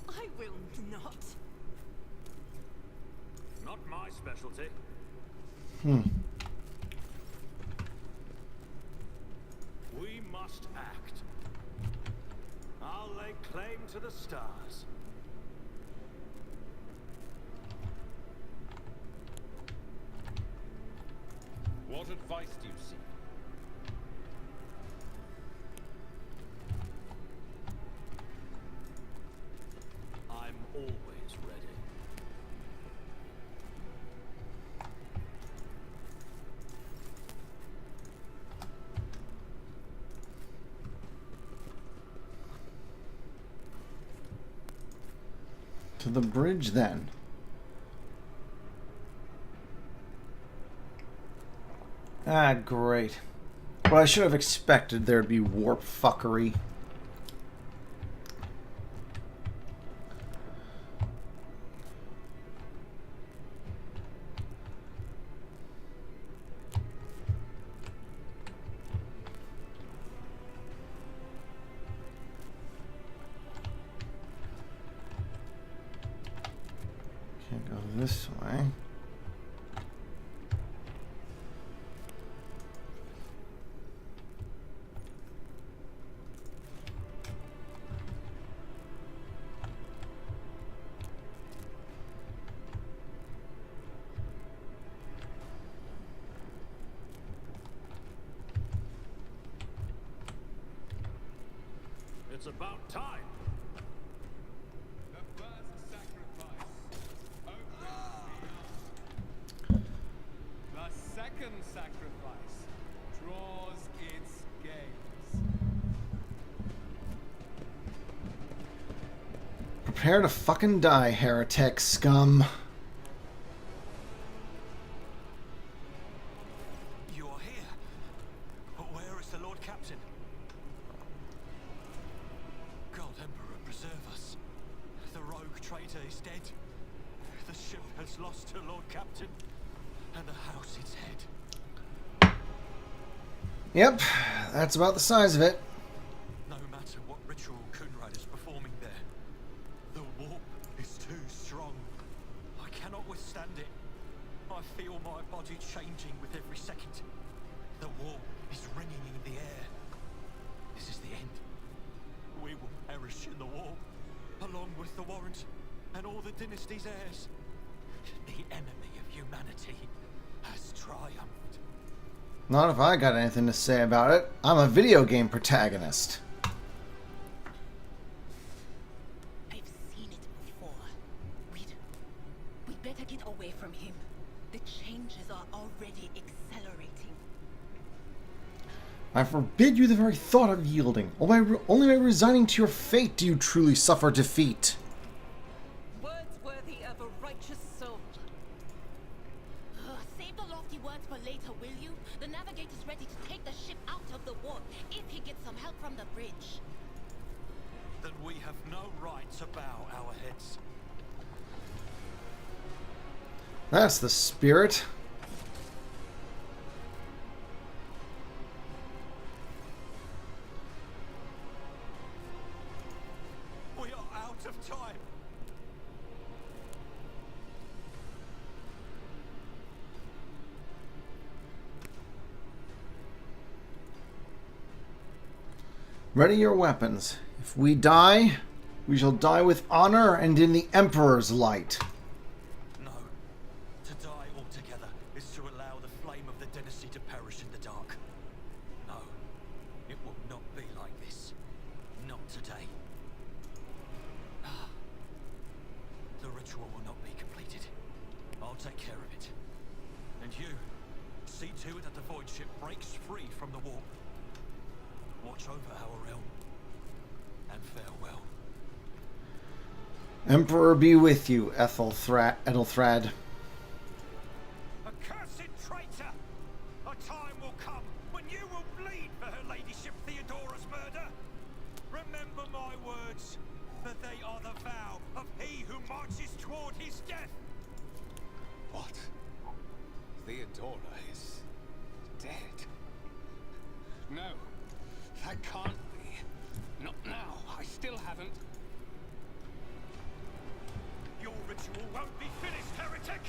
I will not. Not my specialty. We must act. I'll lay claim to the stars. What advice do you seek? I'm always ready. To the bridge, then. Ah, great. Well, I should have expected there'd be warp fuckery. This way. It's about time. The first sacrifice opens the arms. The second sacrifice draws its gaze. Prepare to fucking die, heretic scum. You are here. But where is the Lord Captain? God Emperor, preserve us. The rogue traitor is dead. The ship has lost her Lord Captain, and the house its head. Yep, that's about the size of it. No matter what ritual Kunrad is performing there, the warp is too strong. I cannot withstand it. I feel my body changing with every second. The warp is ringing in the air. This is the end. We will perish in the warp, along with the warrant and all the dynasty's heirs. The enemy of humanity has triumphed. Not if I got anything to say about it. I'm a video game protagonist. I've seen it before. We'd better get away from him. The changes are already accelerating. I forbid you the very thought of yielding. Only by resigning to your fate do you truly suffer defeat. Words worthy of a righteous soul. Save the lofty words for later, will you? The navigator's ready to take the ship out of the warp if he gets some help from the bridge. Then we have no right to bow our heads. That's the spirit. We are out of time. Ready your weapons. If we die, we shall die with honor and in the Emperor's light. No. To die altogether is to allow the flame of the dynasty to perish in the dark. No. It will not be like this. Not today. The ritual will not be completed. I'll take care of it. And you, see to it that the void ship breaks free from the warp. Watch over our realm. And farewell. Emperor be with you, Ethelthrad. Accursed traitor! A time will come when you will bleed for her ladyship Theodora's murder. Remember my words, that they are the vow of he who marches toward his death. What? Theodora is dead? No, that can't be. Not now. I still haven't. Your ritual won't be finished, heretic!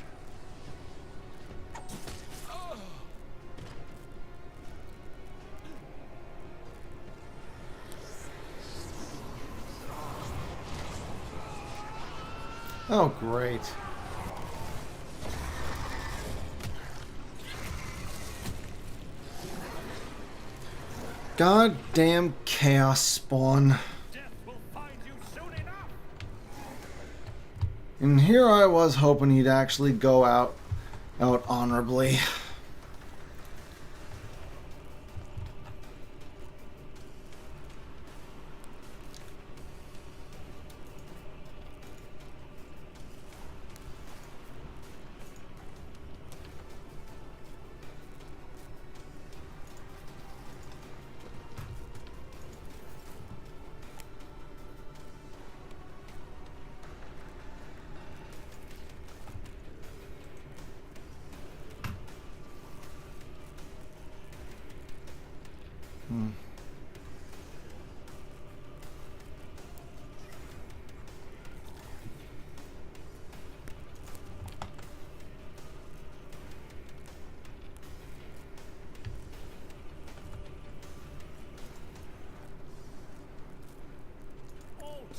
Oh, great. Goddamn chaos spawn. Death will find you soon enough! And here I was hoping he'd actually go out honorably.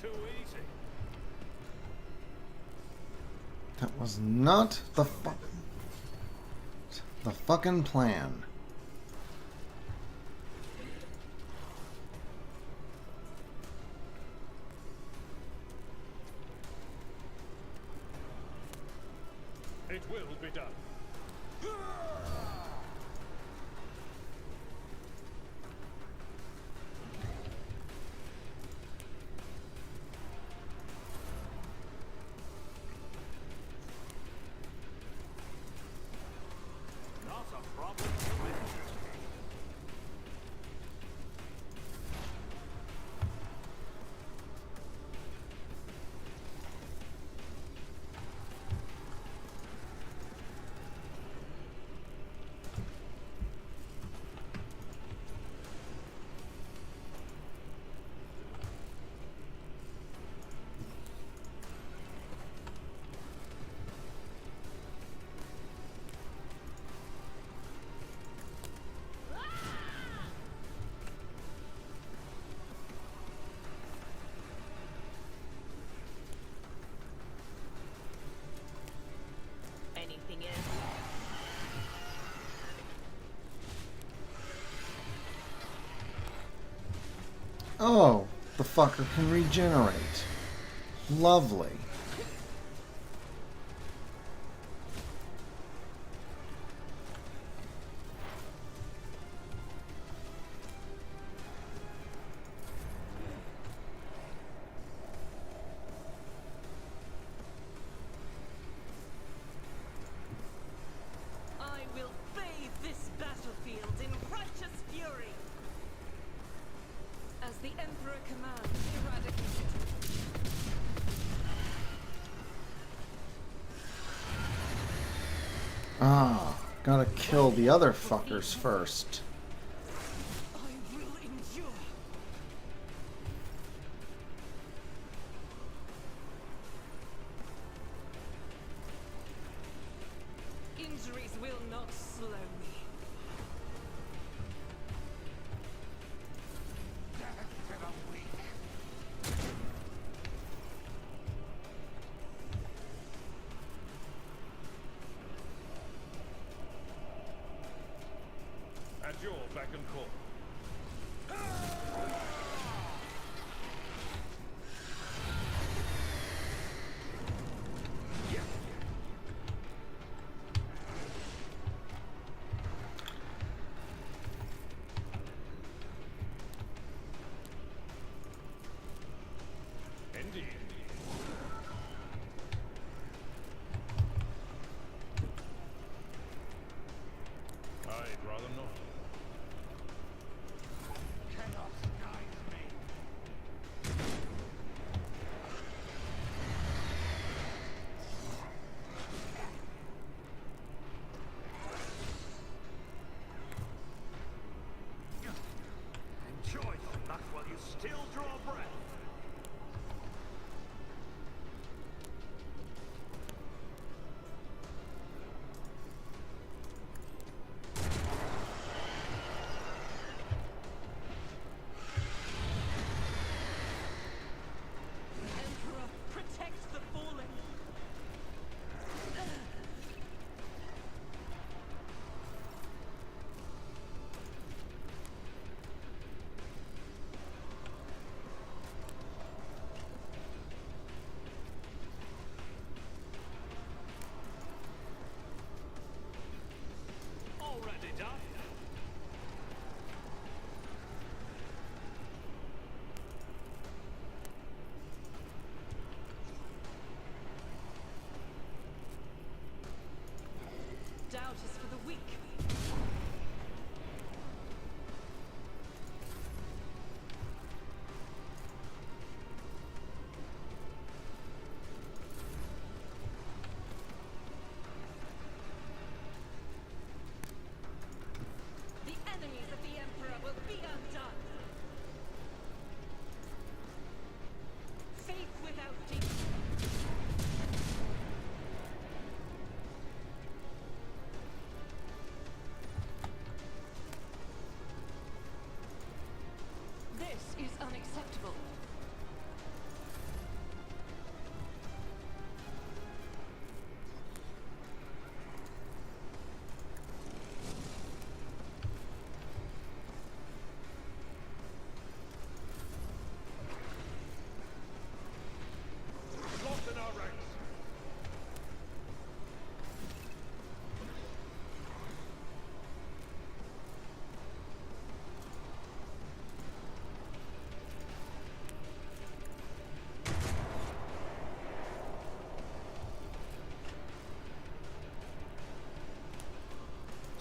too easy. That was not the fucking plan. It will be done. Not a problem for me. Anything else? Oh, the fucker can regenerate. Lovely. I will bathe this battlefield in righteous fury. As the Emperor commands, eradicate it. Ah, gotta kill the other fuckers first. I will endure. Injuries will not slow me. Death to the weak. At your beck and call. Indeed. I'd rather not.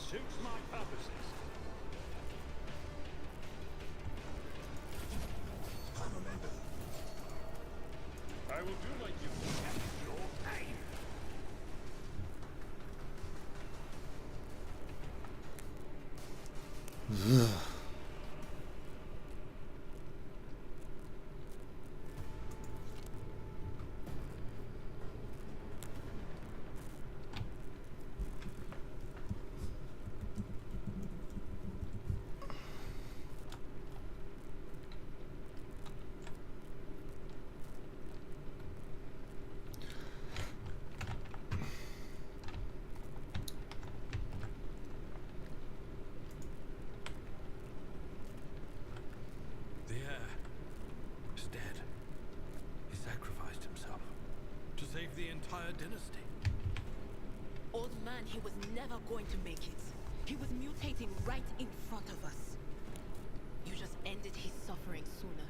Suits my purposes. I remember. I will do my duty at your pain. The heir is dead. He sacrificed himself to save the entire dynasty. Old man, he was never going to make it. He was mutating right in front of us. You just ended his suffering sooner.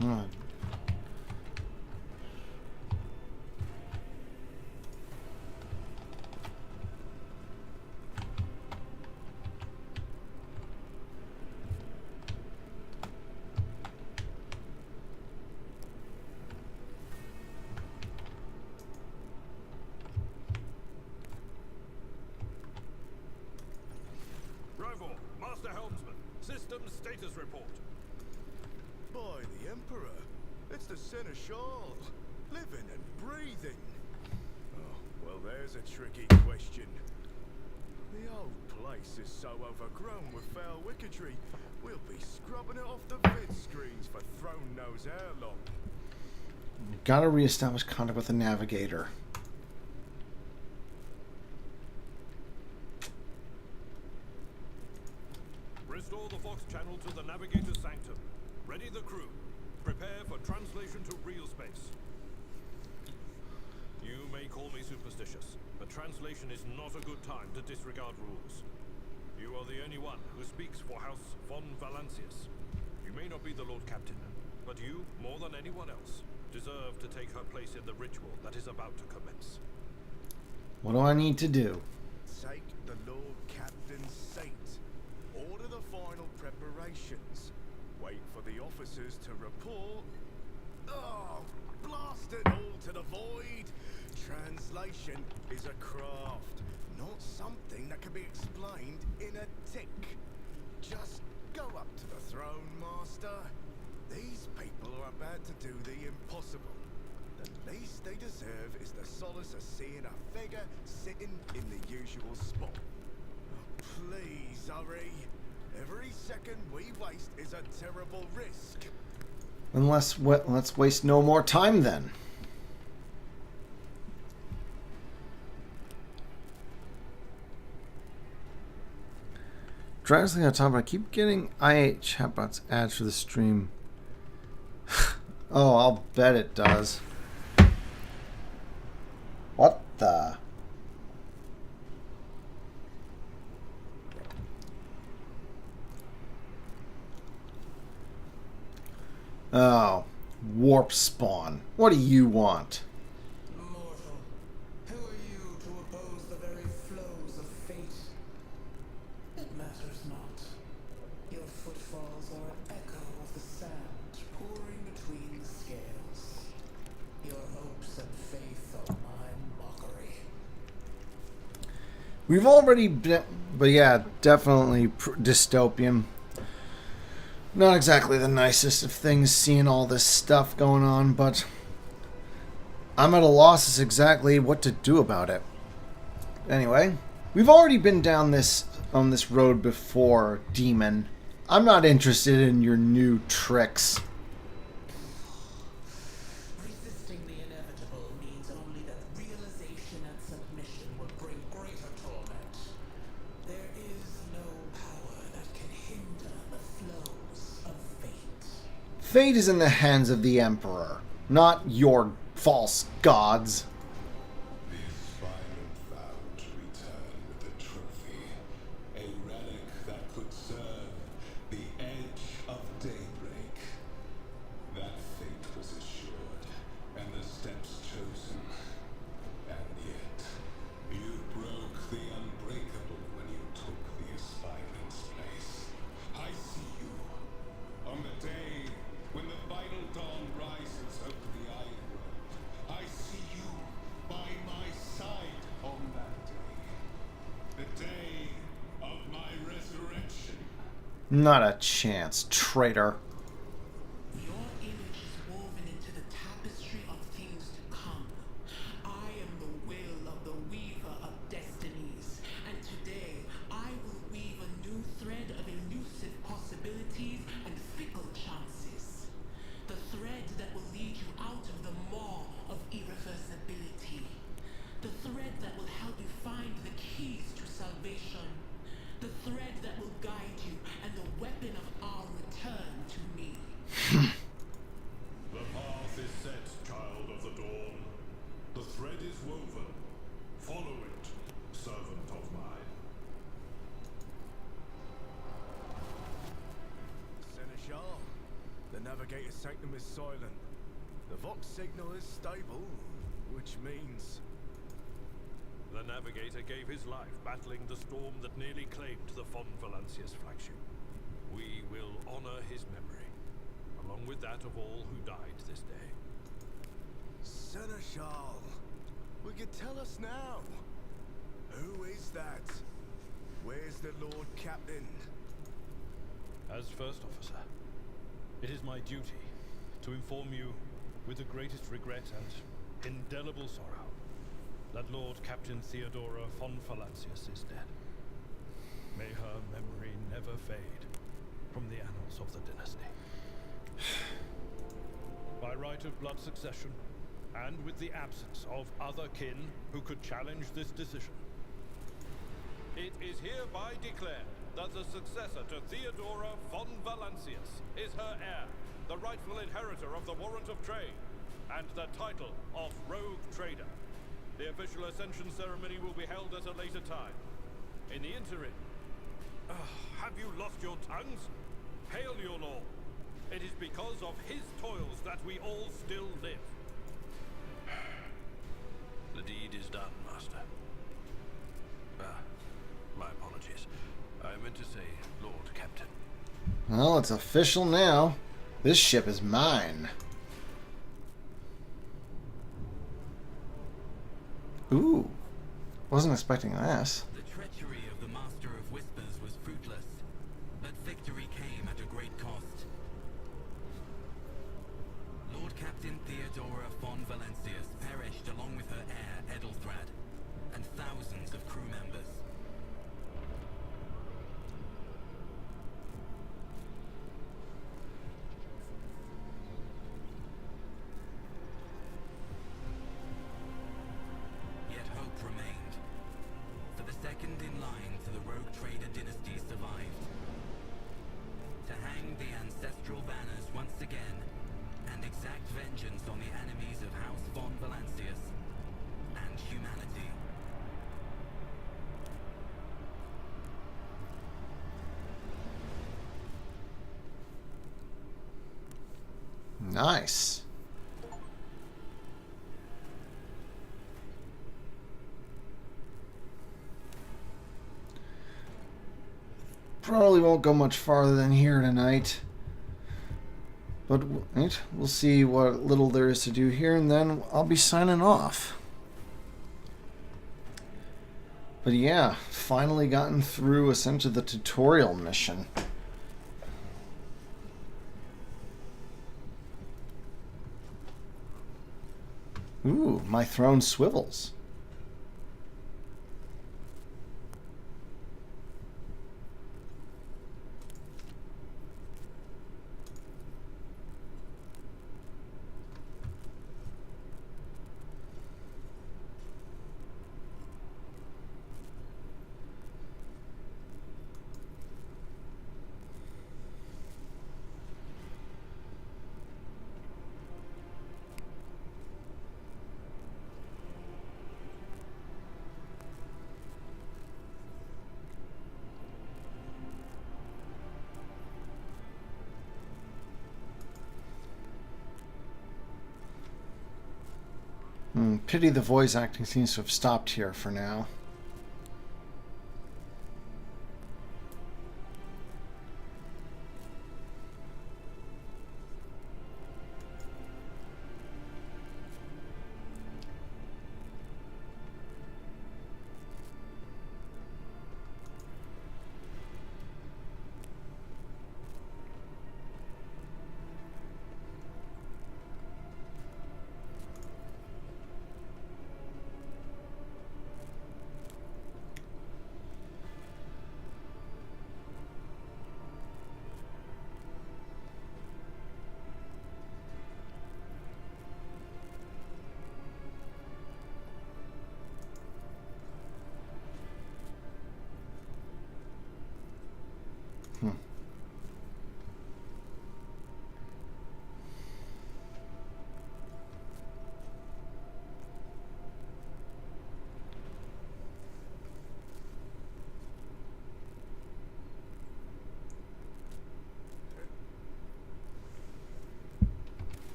Hmm. Rival, Master Helmsman, system status report. By the Emperor, it's the Seneschal, living and breathing. Oh, well, there's a tricky question. The old place is so overgrown with foul wicketry, we'll be scrubbing it off the vid screens for throne knows how long. Gotta reestablish contact with the navigator. Restore the Vox channel to the Navigator's sanctum. Ready the crew. Prepare for translation to real space. You may call me superstitious, but translation is not a good time to disregard rules. You are the only one who speaks for House von Valancius. You may not be the Lord Captain, but you, more than anyone else, deserve to take her place in the ritual that is about to commence. What do I need to do? Take the Lord Captain's seat. Order the final preparations. Wait for the officers to report. Oh, blast it all to the void. Translation is a craft, not something that can be explained in a tick. Just go up to the throne, Master. These people are about to do the impossible. The least they deserve is the solace of seeing a figure sitting in the usual spot. Oh, please, hurry. Every second we waste is a terrible risk. Let's waste no more time then. Drastically on top, I keep getting IA chatbots ads for the stream. Oh, I'll bet it does. What the? Oh, warp spawn. What do you want? Mortal, who are you to oppose the very flows of fate? It matters not. Your footfalls are an echo of the sand pouring between the scales. Your hopes and faith are my mockery. We've already been, but yeah, definitely dystopian. Not exactly the nicest of things seeing all this stuff going on, but I'm at a loss as exactly what to do about it. Anyway, we've already been down this on this road before, demon. I'm not interested in your new tricks. Resisting the inevitable means only that realization and submission will bring greater torment. There is no power that can hinder the flows of fate. Fate is in the hands of the Emperor, not your false gods. The aspirant vowed to return with a trophy, a relic that could serve the edge of daybreak. That fate was assured, and the steps chosen. And yet, you broke the unbreakable when you took the aspirant's place. I see you. On the day when the final dawn rises over the Iron World, I see you by my side on that day. The day of my resurrection. Not a chance, traitor. Your image is woven into the tapestry of things to come. I am the will of the weaver of destinies, and today I will weave a new thread of elusive possibilities and fickle chances. The thread that will lead you out of the maw of irreversibility. The thread that will help you find the keys to salvation. The thread that will guide you and the weapon of our return to me. The path is set, child of the dawn. The thread is woven. Follow it, servant of mine. Seneschal, the navigator's sanctum is silent. The Vox signal is stable, which means... The navigator gave his life battling the storm that nearly claimed the Von Valancius flagship. We will honor his memory, along with that of all who died this day. Seneschal, we could tell us now. Who is that? Where's the Lord Captain? As first officer, it is my duty to inform you with the greatest regret and indelible sorrow that Lord Captain Theodora von Valancius is dead. May her memory never fade from the annals of the dynasty. By right of blood succession, and with the absence of other kin who could challenge this decision, it is hereby declared that the successor to Theodora von Valancius is her heir, the rightful inheritor of the warrant of trade, and the title of Rogue Trader. The official ascension ceremony will be held at a later time. In the interim, have you lost your tongues? Hail your lord. It is because of his toils that we all still live. The deed is done, Master. My apologies. I meant to say Lord Captain. Well, it's official now. This ship is mine. Ooh. Wasn't expecting this. The treachery of the Master of Whispers was fruitless, but victory came at a great cost. Lord Captain Theodora von Valancius perished along with her heir, Edelthrad, and thousands of crew members. Yet hope remained, for the second in line to the Rogue Trader dynasty survived. To hang the ancestral banners once again, and exact vengeance on the enemies of House von Valancius and humanity. Nice. Probably won't go much farther than here tonight. But right, we'll see what little there is to do here, and then I'll be signing off. But yeah, finally gotten through essentially the tutorial mission. Ooh, my throne swivels. Pity the voice acting seems to have stopped here for now.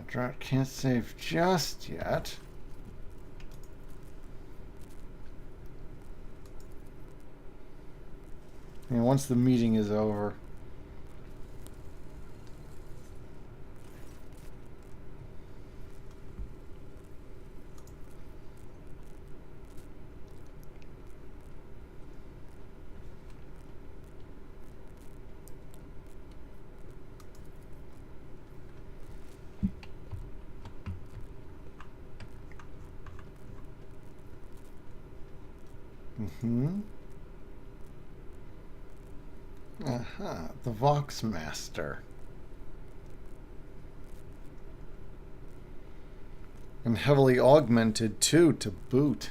Drought can't save just yet. And once the meeting is over. The Vox Master. And heavily augmented too, to boot.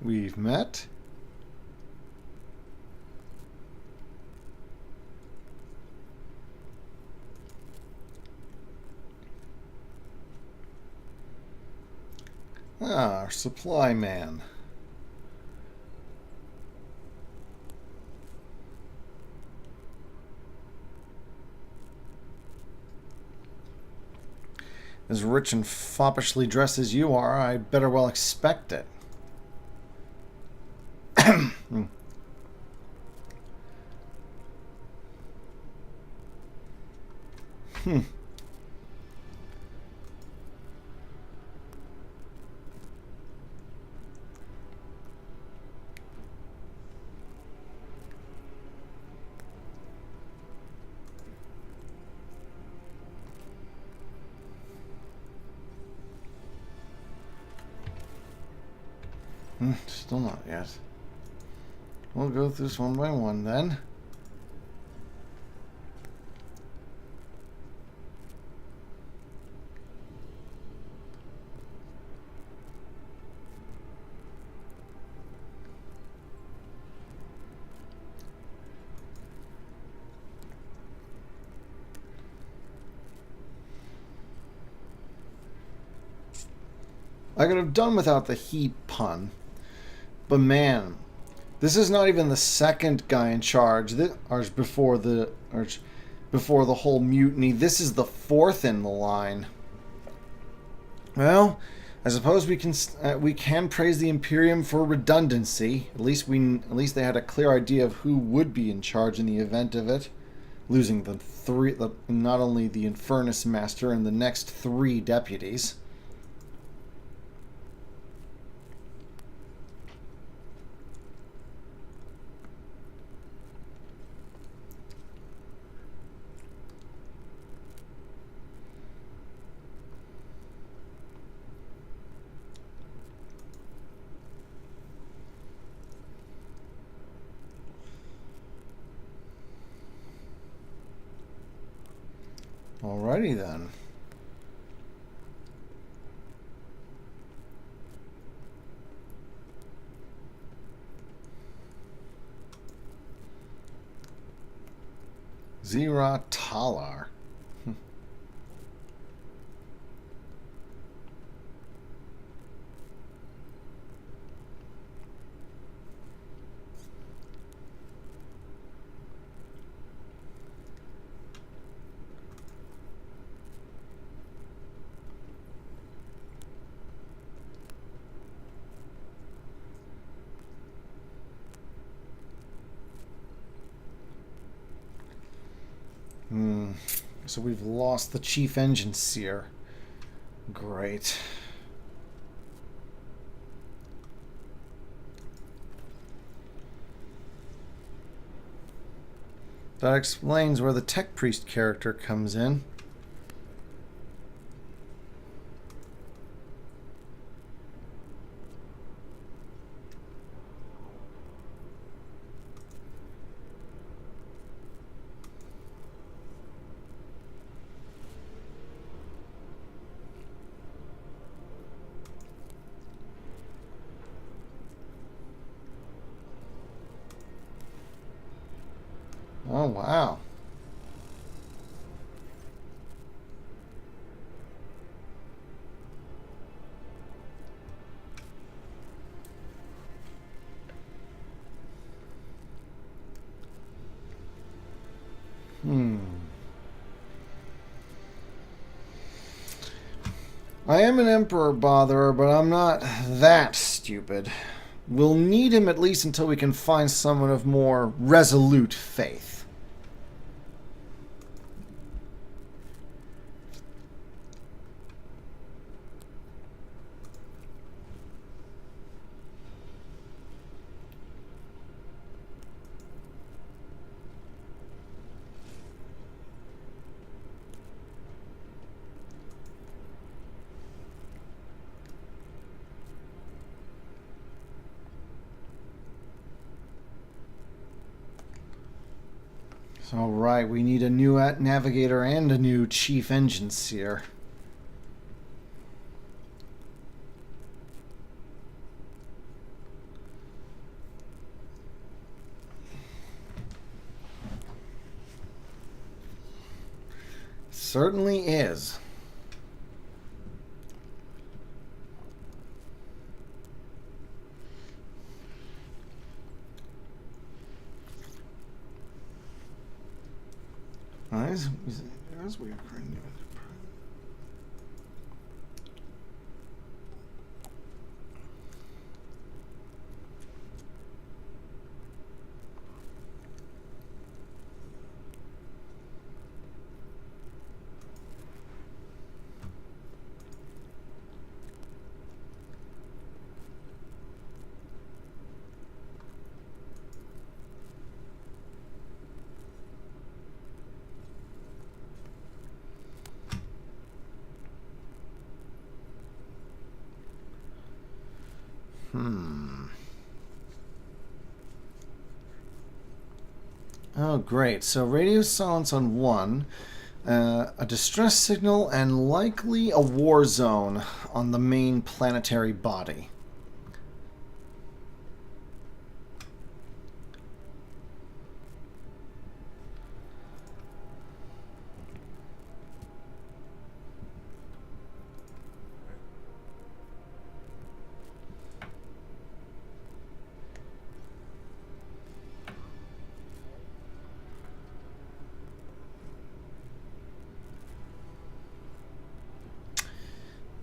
We've met. Our supply man. As rich and foppishly dressed as you are, I'd better well expect it. Still not yet. We'll go through this one by one then. I could have done without the heat pun. But man, this is not even the second guy in charge. Before the whole mutiny. This is the fourth in the line. Well, I suppose we can praise the Imperium for redundancy. At least they had a clear idea of who would be in charge in the event of it, losing not only the Infernus Master and the next 3 deputies. Alrighty then. Zira Talar. So we've lost the chief engine seer. Great. That explains where the tech priest character comes in. Oh, wow. I am an Emperor botherer, but I'm not that stupid. We'll need him at least until we can find someone of more resolute faith. All right, we need a new navigator and a new chief engine seer. Certainly is. As we are currently Oh, great. So radio silence on 1, a distress signal, and likely a war zone on the main planetary body.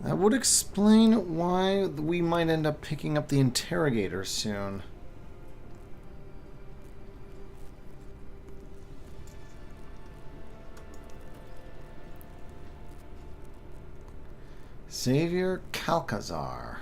That would explain why we might end up picking up the interrogator soon. Xavier Calcazar.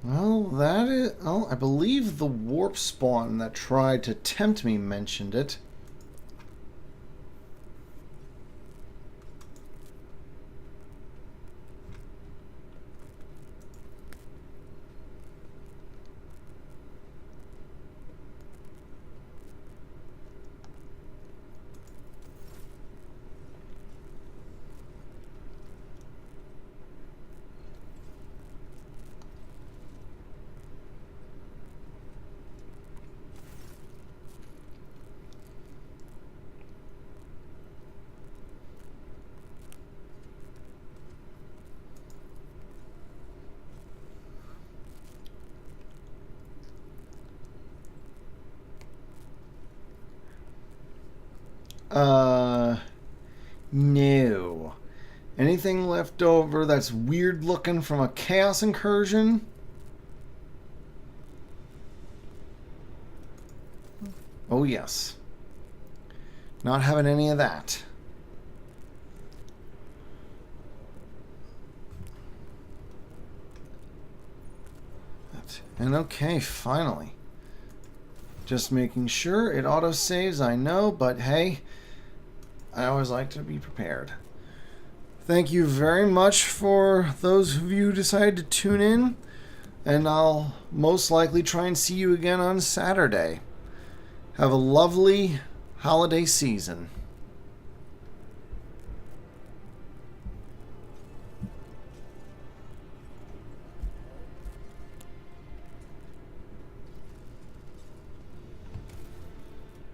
Well, that is... Oh, I believe the warp spawn that tried to tempt me mentioned it. No. Anything left over that's weird looking from a chaos incursion? Oh, yes. Not having any of that. And okay, finally. Just making sure it auto-saves, I know, but hey, I always like to be prepared. Thank you very much for those of you who decided to tune in, and I'll most likely try and see you again on Saturday. Have a lovely holiday season.